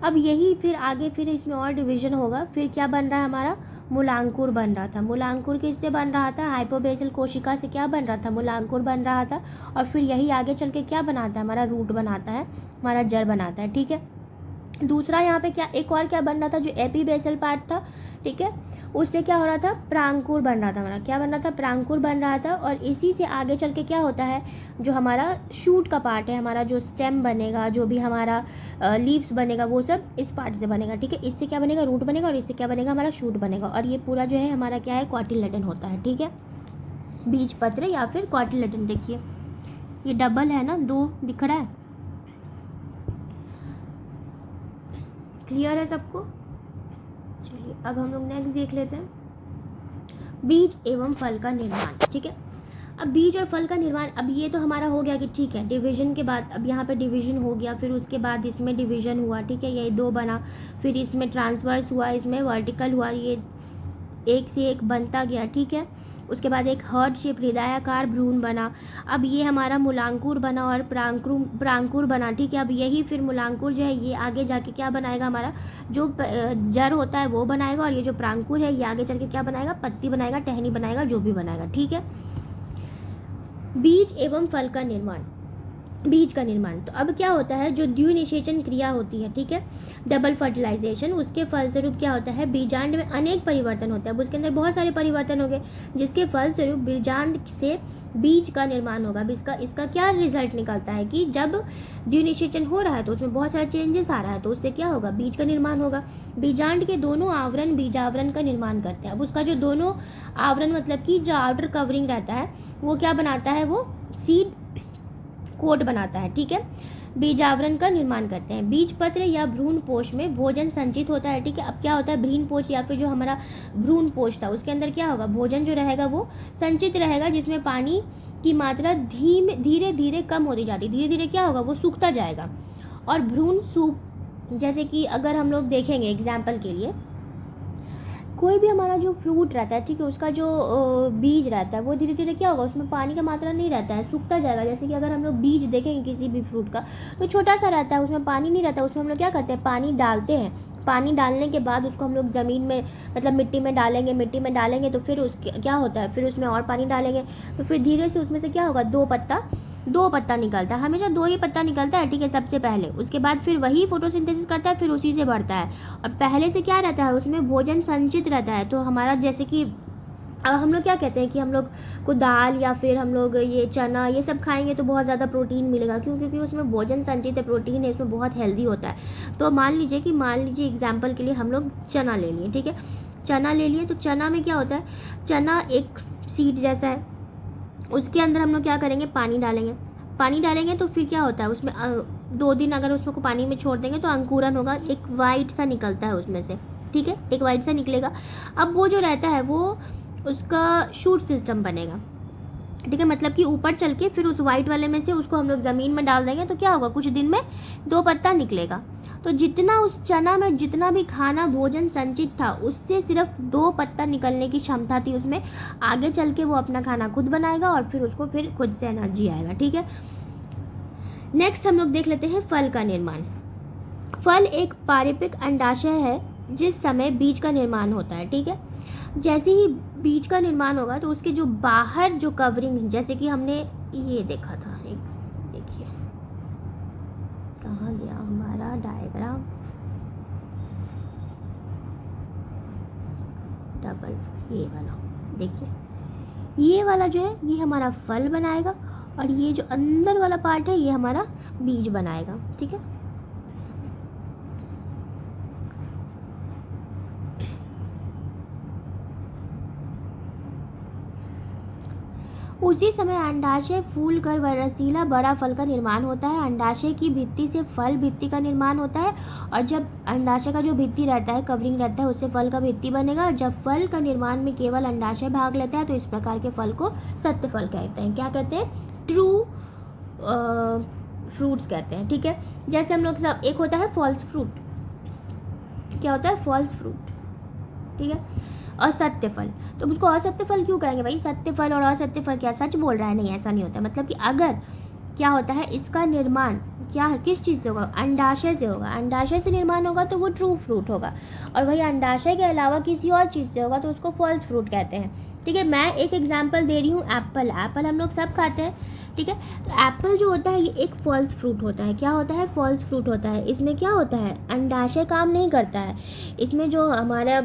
अब यही फिर आगे फिर इसमें और डिवीजन होगा। फिर क्या बन रहा है हमारा? मूलांकुर बन रहा था। मूलांकुर किससे बन रहा था? हाइपोबेसल कोशिका से क्या बन रहा था? मूलांकुर बन रहा था। और फिर यही आगे चल के क्या बनाता है? हमारा रूट बनाता है, हमारा जड़ बनाता है, ठीक है। दूसरा यहाँ पे क्या एक और क्या बन रहा था? जो एपीबेसल पार्ट था, ठीक है, उससे क्या हो रहा था? प्रांकुर बन रहा था हमारा। क्या बन रहा था? प्रांकुर बन रहा था। और इसी से आगे चल के क्या होता है? जो हमारा शूट का पार्ट है, हमारा जो स्टेम बनेगा, जो भी हमारा लीव्स बनेगा, वो सब इस पार्ट से बनेगा, ठीक है। इससे क्या बनेगा? रूट बनेगा। और इससे क्या बनेगा? हमारा शूट बनेगा। और ये पूरा जो है हमारा क्या है? कॉटिलेडन होता है, ठीक है, बीज पत्र या फिर कॉटिलेडन। देखिए ये डबल है ना, 2 दिख रहा है, क्लियर है सबको? चलिए अब हम लोग नेक्स्ट देख लेते हैं, बीज एवं फल का निर्माण, ठीक है। अब बीज और फल का निर्माण, अब ये तो हमारा हो गया कि ठीक है डिवीजन के बाद, अब यहाँ पे डिवीजन हो गया, फिर उसके बाद इसमें डिवीजन हुआ, ठीक है, ये 2 बना, फिर इसमें ट्रांसवर्स हुआ, इसमें वर्टिकल हुआ, ये एक से एक बनता गया, ठीक है। उसके बाद एक हार्ट शेप हृदयाकार भ्रूण बना। अब ये हमारा मूलांकुर बना और प्रांकुर बना, ठीक है। अब यही फिर मूलांकुर जो है ये आगे जाके क्या बनाएगा? हमारा जो जड़ होता है वो बनाएगा। और ये जो प्रांकुर है ये आगे चल के क्या बनाएगा? पत्ती बनाएगा, टहनी बनाएगा, जो भी बनाएगा, ठीक है। बीज एवं फल का निर्माण, बीज का निर्माण, तो अब क्या होता है? जो द्विनिषेचन क्रिया होती है, ठीक है, डबल फर्टिलाइजेशन, उसके फलस्वरूप क्या होता है? बीजांड में अनेक परिवर्तन होता है। अब उसके अंदर बहुत सारे परिवर्तन हो गए, जिसके फलस्वरूप बीजांड से बीज का निर्माण होगा। अब इसका क्या रिजल्ट निकलता है कि जब द्विनिषेचन हो रहा है तो उसमें बहुत सारा चेंजेस आ रहा है, तो उससे क्या होगा? बीज का निर्माण होगा। बीजांड के दोनों आवरण बीजावरण का निर्माण करते हैं। अब उसका जो दोनों आवरण मतलब कि जो आउटर कवरिंग रहता है वो क्या बनाता है? वो सीड कोट बनाता है, ठीक है, बीजावरण का निर्माण करते हैं। बीज पत्र या भ्रूण पोष में भोजन संचित होता है, ठीक है। अब क्या होता है? भ्रूण पोष या फिर जो हमारा भ्रूण पोष था उसके अंदर क्या होगा? भोजन जो रहेगा वो संचित रहेगा, जिसमें पानी की मात्रा धीरे धीरे कम होती जाती, धीरे धीरे क्या होगा? वो सूखता जाएगा। और भ्रूण सूप, जैसे कि अगर हम लोग देखेंगे एग्जाम्पल के लिए, कोई भी हमारा जो फ्रूट रहता है, ठीक है, उसका जो बीज रहता है वो धीरे धीरे क्या होगा? उसमें पानी का मात्रा नहीं रहता है, सूखता जाएगा। जैसे कि अगर हम लोग बीज देखेंगे किसी भी फ्रूट का तो छोटा सा रहता है, उसमें पानी नहीं रहता, उसमें हम लोग क्या करते हैं? पानी डालते हैं। पानी डालने के बाद उसको हम लोग ज़मीन में मतलब मिट्टी में डालेंगे तो फिर उसके क्या होता है? फिर उसमें और पानी डालेंगे तो फिर धीरे से उसमें से क्या होगा? 2 पत्ता निकलता है, हमेशा 2 ही पत्ता निकलता है, ठीक है, सबसे पहले। उसके बाद फिर वही फोटोसिंथेसिस करता है, फिर उसी से बढ़ता है। और पहले से क्या रहता है? उसमें भोजन संचित रहता है। तो हमारा जैसे कि हम लोग क्या कहते हैं कि हम लोग को दाल या फिर हम लोग ये चना ये सब खाएंगे तो बहुत ज़्यादा प्रोटीन मिलेगा, क्यों? क्योंकि उसमें भोजन संचित है, प्रोटीन है, इसमें बहुत हेल्दी होता है। तो मान लीजिए एग्जाम्पल के लिए हम लोग चना ले लिए, ठीक है, चना ले लिए, तो चना में क्या होता है? चना एक सीड जैसा है, उसके अंदर हम लोग क्या करेंगे? पानी डालेंगे तो फिर क्या होता है? उसमें 2 दिन अगर उसको पानी में छोड़ देंगे तो अंकुरन होगा, एक वाइट सा निकलता है उसमें से, ठीक है, एक वाइट सा निकलेगा। अब वो जो रहता है वो उसका शूट सिस्टम बनेगा, ठीक है, मतलब कि ऊपर चल के फिर उस वाइट वाले में से उसको हम लोग ज़मीन में डाल देंगे तो क्या होगा? कुछ दिन में 2 पत्ता निकलेगा। तो जितना उस चना में जितना भी खाना भोजन संचित था उससे सिर्फ 2 पत्ता निकलने की क्षमता थी उसमें। आगे चल के वो अपना खाना खुद बनाएगा और फिर उसको फिर खुद से एनर्जी आएगा, ठीक है। नेक्स्ट हम लोग देख लेते हैं फल का निर्माण। फल एक पारिपिक अंडाशय है, जिस समय बीज का निर्माण होता है, ठीक है। जैसे ही बीज का निर्माण होगा तो उसके जो बाहर जो कवरिंग, जैसे कि हमने ये देखा था, एक देखिए कहाँ गया हमारा डायग्राम, डबल ये वाला देखिए, ये वाला जो है ये हमारा फल बनाएगा और ये जो अंदर वाला पार्ट है ये हमारा बीज बनाएगा, ठीक है। उसी समय अंडाशय फूल कर व रसीला बड़ा फल का निर्माण होता है। अंडाशय की भित्ति से फल भित्ति का निर्माण होता है और जब अंडाशय का जो भित्ति रहता है, कवरिंग रहता है, उससे फल का भित्ति बनेगा। जब फल का निर्माण में केवल अंडाशय भाग लेता है तो इस प्रकार के फल को सत्य फल कहते हैं। क्या कहते हैं? ट्रू फ्रूट्स कहते हैं, ठीक है। जैसे हम लोग सब, एक होता है फॉल्स फ्रूट, क्या होता है? फॉल्स फ्रूट, ठीक है। असत्य फल, तो उसको असत्य फल क्यों कहेंगे भाई? सत्य फल और असत्य फल क्या सच बोल रहा है? नहीं, ऐसा नहीं होता। मतलब कि अगर क्या होता है, इसका निर्माण क्या किस चीज़ से होगा? अंडाशय से होगा। अंडाशय से निर्माण होगा तो वो ट्रू फ्रूट होगा, और वही अंडाशय के अलावा किसी और चीज़ से होगा तो उसको फॉल्स फ्रूट कहते हैं, ठीक है। मैं एक एग्जाम्पल दे रही हूँ, एप्पल। एप्पल हम लोग सब खाते हैं, ठीक है। तो एप्पल जो होता है ये एक फॉल्स फ्रूट होता है। क्या होता है? फॉल्स फ्रूट होता है। इसमें क्या होता है? अंडाशय काम नहीं करता है। इसमें जो हमारा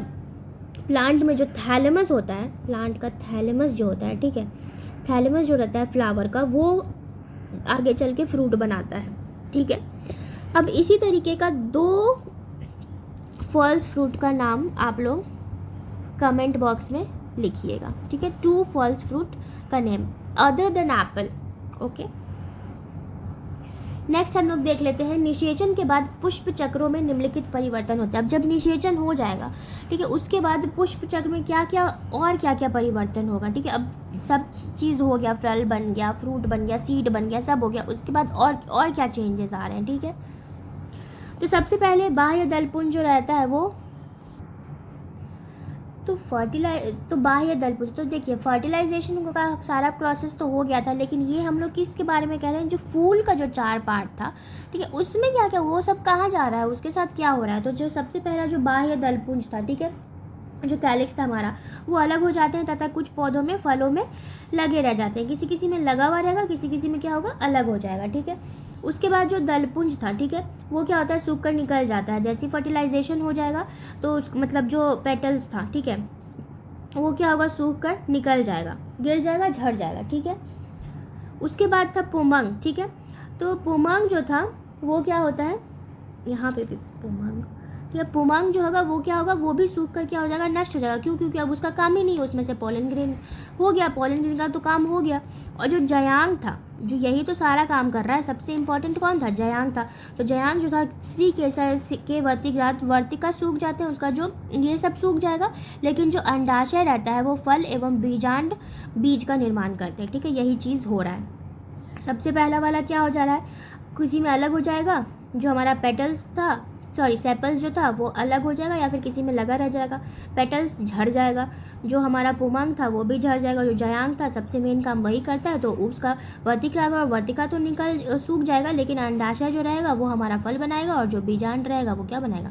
प्लांट में जो थैलेमस होता है, प्लांट का थैलेमस जो होता है, ठीक है, थैलेमस जो रहता है फ्लावर का, वो आगे चल के फ्रूट बनाता है, ठीक है। अब इसी तरीके का 2 फॉल्स फ्रूट का नाम आप लोग कमेंट बॉक्स में लिखिएगा, ठीक है। 2 फॉल्स फ्रूट का name other than Apple, okay. Next हम लोग देख लेते हैं, निषेचन के बाद पुष्प चक्रों में निम्नलिखित परिवर्तन होते हैं। अब जब निषेचन हो जाएगा, ठीक है, उसके बाद पुष्प चक्र में क्या क्या और क्या क्या परिवर्तन होगा, ठीक है। अब सब चीज़ हो गया, फल बन गया, फ्रूट बन गया, सीड बन गया, सब हो गया। उसके बाद और क्या चेंजेस आ रहे हैं, ठीक है। तो सबसे पहले बाह्य दलपुंज जो रहता है वो तो बाह्य दलपुंज, तो देखिए फर्टिलाइजेशन का सारा प्रोसेस तो हो गया था, लेकिन ये हम लोग किसके बारे में कह रहे हैं? जो फूल का जो 4 पार्ट था, ठीक है, उसमें क्या क्या, वो सब कहाँ जा रहा है, उसके साथ क्या हो रहा है? तो जो सबसे पहला जो बाह्य दलपुंज था, ठीक है, जो कैलिक्स था हमारा, वो अलग हो जाते हैं तथा कुछ पौधों में, फलों में लगे रह जाते हैं। किसी किसी में लगा हुआ रहेगा, किसी किसी में क्या होगा? अलग हो जाएगा, ठीक है। उसके बाद जो दलपुंज था, ठीक है, वो क्या होता है? सूख कर निकल जाता है। जैसे फर्टिलाइजेशन हो जाएगा तो मतलब जो पेटल्स था, ठीक है, वो क्या होगा? सूख कर निकल जाएगा, गिर जाएगा, झड़ जाएगा, ठीक है। उसके बाद था पुमंग, ठीक है। तो पुमंग जो था वो क्या होता है? यहाँ पे भी पुमंग, ठीक है। पुमंग जो होगा वो क्या होगा? वो भी सूख कर क्या हो जाएगा? नष्ट हो जाएगा। क्यों? क्योंकि अब उसका काम ही नहीं है, उसमें से पोलन ग्रेन हो गया, पोलन ग्रेन का तो काम हो गया। और जो जयांग था, जो यही तो सारा काम कर रहा है, सबसे इम्पोर्टेंट कौन था? जयांग था। तो जयांग जो था, श्री केसर के वर्तिग्रात, वर्तिका सूख जाते हैं, उसका जो ये सब सूख जाएगा, लेकिन जो अंडाशय रहता है वो फल एवं बीजांड, बीज का निर्माण करते हैं, ठीक है। यही चीज़ हो रहा है। सबसे पहला वाला क्या हो जा रहा है? किसी में अलग हो जाएगा, जो हमारा पेटल्स था, सेपल्स जो था वो अलग हो जाएगा, या फिर किसी में लगा रह जाएगा, पेटल्स झड़ जाएगा। जो हमारा पुमंग था वो भी झड़ जाएगा। जो जयांग था, सबसे मेन काम वही करता है, तो उसका वर्तिका और वर्तिका तो सूख जाएगा, लेकिन अंडाशय जो रहेगा वो हमारा फल बनाएगा, और जो बीजांड रहेगा वो क्या बनाएगा?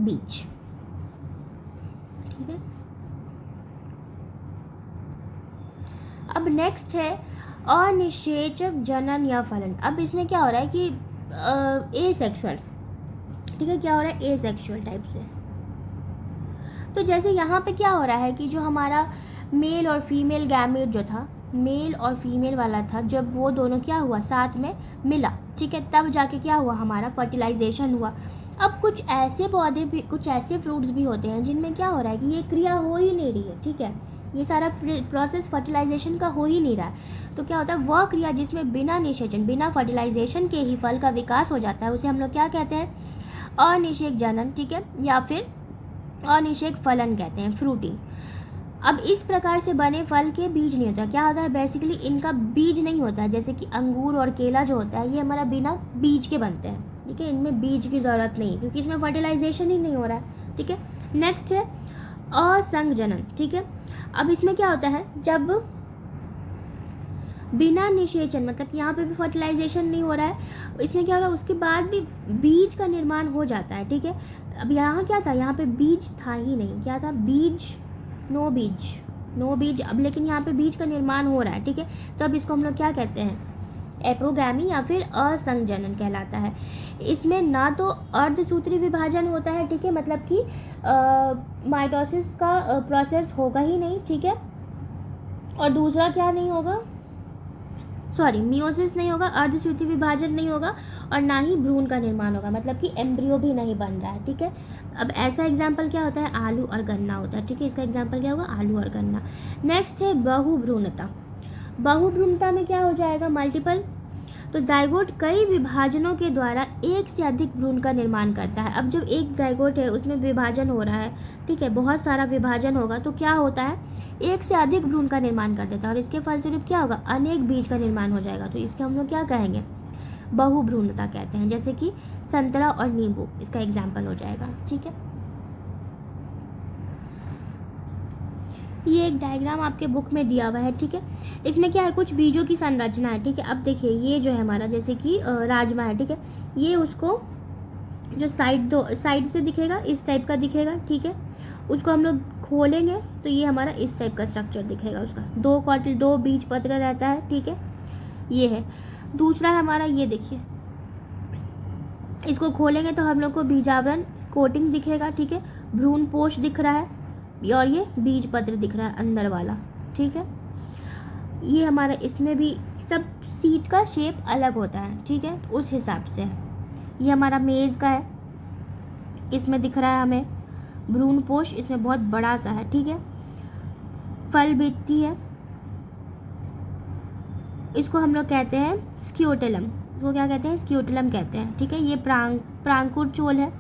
बीज, ठीक है। अब नेक्स्ट है अनिषेचक जनन या फलन। अब इसमें क्या हो रहा है कि एसेक्सुअल, ठीक है, क्या हो रहा है? एसेक्सुअल टाइप से। तो जैसे यहाँ पे क्या हो रहा है कि जो हमारा मेल और फीमेल गैमेट जो था, मेल और फीमेल वाला था, जब वो दोनों क्या हुआ? साथ में मिला, ठीक है, तब जाके क्या हुआ? हमारा फर्टिलाइजेशन हुआ। अब कुछ ऐसे पौधे भी, कुछ ऐसे फ्रूट्स भी होते हैं जिनमें क्या हो रहा है कि ये क्रिया हो ही नहीं रही है, ठीक है, ये सारा प्रोसेस फर्टिलाइजेशन का हो ही नहीं रहा है। तो क्या होता है? वह क्रिया जिसमें बिना निषेचन, बिना फर्टिलाइजेशन के ही फल का विकास हो जाता है, उसे हम लोग क्या कहते हैं? अनिषेक जनन, ठीक है, या फिर अनिषेक फलन कहते हैं, फ्रूटिंग। अब इस प्रकार से बने फल के बीज नहीं होता। क्या होता है? बेसिकली इनका बीज नहीं होता है। जैसे कि अंगूर और केला जो होता है, ये हमारा बिना बीज के बनते हैं, ठीक है, इनमें बीज की ज़रूरत नहीं है, क्योंकि इसमें फर्टिलाइजेशन ही नहीं हो रहा है, ठीक है। नेक्स्ट है असंग जनन, ठीक है। अब इसमें क्या होता है? जब बिना निषेचन, मतलब यहाँ पे भी फर्टिलाइजेशन नहीं हो रहा है, इसमें क्या हो रहा है? उसके बाद भी बीज का निर्माण हो जाता है, ठीक है। अब यहाँ क्या था, यहाँ पे बीज था ही नहीं, क्या था, बीज, नो बीज, नो बीज। अब लेकिन यहाँ पे बीज का निर्माण हो रहा है, ठीक है। तो अब इसको हम लोग क्या कहते हैं, एपोगैमी या फिर असंजनन कहलाता है। इसमें ना तो अर्धसूत्री विभाजन होता है, ठीक है, मतलब कि माइटोसिस का प्रोसेस होगा ही नहीं, ठीक है। और दूसरा क्या नहीं होगा, सॉरी, मियोसिस नहीं होगा, अर्धसूत्री विभाजन नहीं होगा, और ना ही भ्रूण का निर्माण होगा, मतलब कि एम्ब्रियो भी नहीं बन रहा है, ठीक है। अब ऐसा एग्जाम्पल क्या होता है, आलू और गन्ना होता है, ठीक है। इसका एग्जाम्पल क्या होगा, आलू और गन्ना। नेक्स्ट है बहुभ्रूणता। बहुभ्रूणता में क्या हो जाएगा, मल्टीपल। तो जाइगोट कई विभाजनों के द्वारा एक से अधिक भ्रूण का निर्माण करता है। अब जब एक जाइगोट है उसमें विभाजन हो रहा है, ठीक है, बहुत सारा विभाजन होगा, तो क्या होता है, एक से अधिक भ्रूण का निर्माण कर देता है, और इसके फलस्वरूप क्या होगा, अनेक बीज का निर्माण हो जाएगा। तो इसके हम लोग क्या कहेंगे, बहुभ्रूणता कहते हैं। जैसे कि संतरा और नींबू इसका एग्जाम्पल हो जाएगा, ठीक है। ये एक डायग्राम आपके बुक में दिया हुआ है, ठीक है। इसमें क्या है, कुछ बीजों की संरचना है, ठीक है। अब देखिए ये जो है हमारा, जैसे कि राजमा है, ठीक है, ये उसको जो साइड से दिखेगा, इस टाइप का दिखेगा, ठीक है। उसको हम लोग खोलेंगे तो ये हमारा इस टाइप का स्ट्रक्चर दिखेगा उसका, दो बीज पत्र रहता है, ठीक है, ये है। दूसरा है हमारा, ये देखिए, इसको खोलेंगे तो हम लोग को बीजावरण कोटिंग दिखेगा, ठीक है, भ्रूण पोष दिख रहा है, और ये बीज पत्र दिख रहा है अंदर वाला, ठीक है। ये हमारा, इसमें भी सब सीड का शेप अलग होता है, ठीक है, उस हिसाब से। ये हमारा मेज़ का है, इसमें दिख रहा है हमें भ्रूण पोष, इसमें बहुत बड़ा सा है, ठीक है। फल भित्ति है, इसको हम लोग कहते हैं स्क्यूटेलम, इसको क्या कहते हैं, स्क्यूटेलम कहते हैं, ठीक है। ये प्रांकुर चोल है,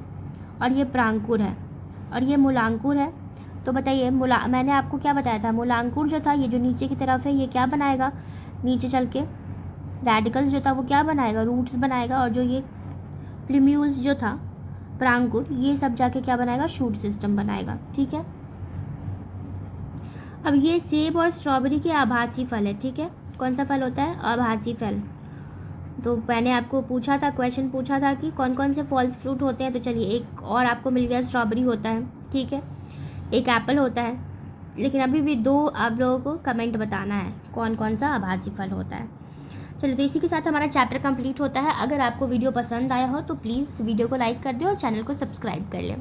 और ये प्रांकुर है, और ये मूलांकुर है। तो बताइए, मैंने आपको क्या बताया था, मूलांकुर जो था, ये जो नीचे की तरफ है, ये क्या बनाएगा, नीचे चल के रेडिकल्स जो था वो क्या बनाएगा, रूट्स बनाएगा, और जो ये प्लीम्यूल्स जो था, प्रांकुर, ये सब जाके क्या बनाएगा, शूट सिस्टम बनाएगा, ठीक है। अब ये सेब और स्ट्रॉबेरी के आभासी फल है, ठीक है। कौन सा फल होता है, आभासी फल। तो मैंने आपको पूछा था, क्वेश्चन पूछा था कि कौन कौन से फॉल्स फ्रूट होते हैं, तो चलिए एक और आपको मिल गया, स्ट्रॉबेरी होता है, ठीक है, एक एप्पल होता है। लेकिन अभी भी दो आप लोगों को कमेंट बताना है कौन कौन सा आभासी फल होता है। चलो, तो इसी के साथ हमारा चैप्टर कंप्लीट होता है। अगर आपको वीडियो पसंद आया हो तो प्लीज़ वीडियो को लाइक कर दें और चैनल को सब्सक्राइब कर लें।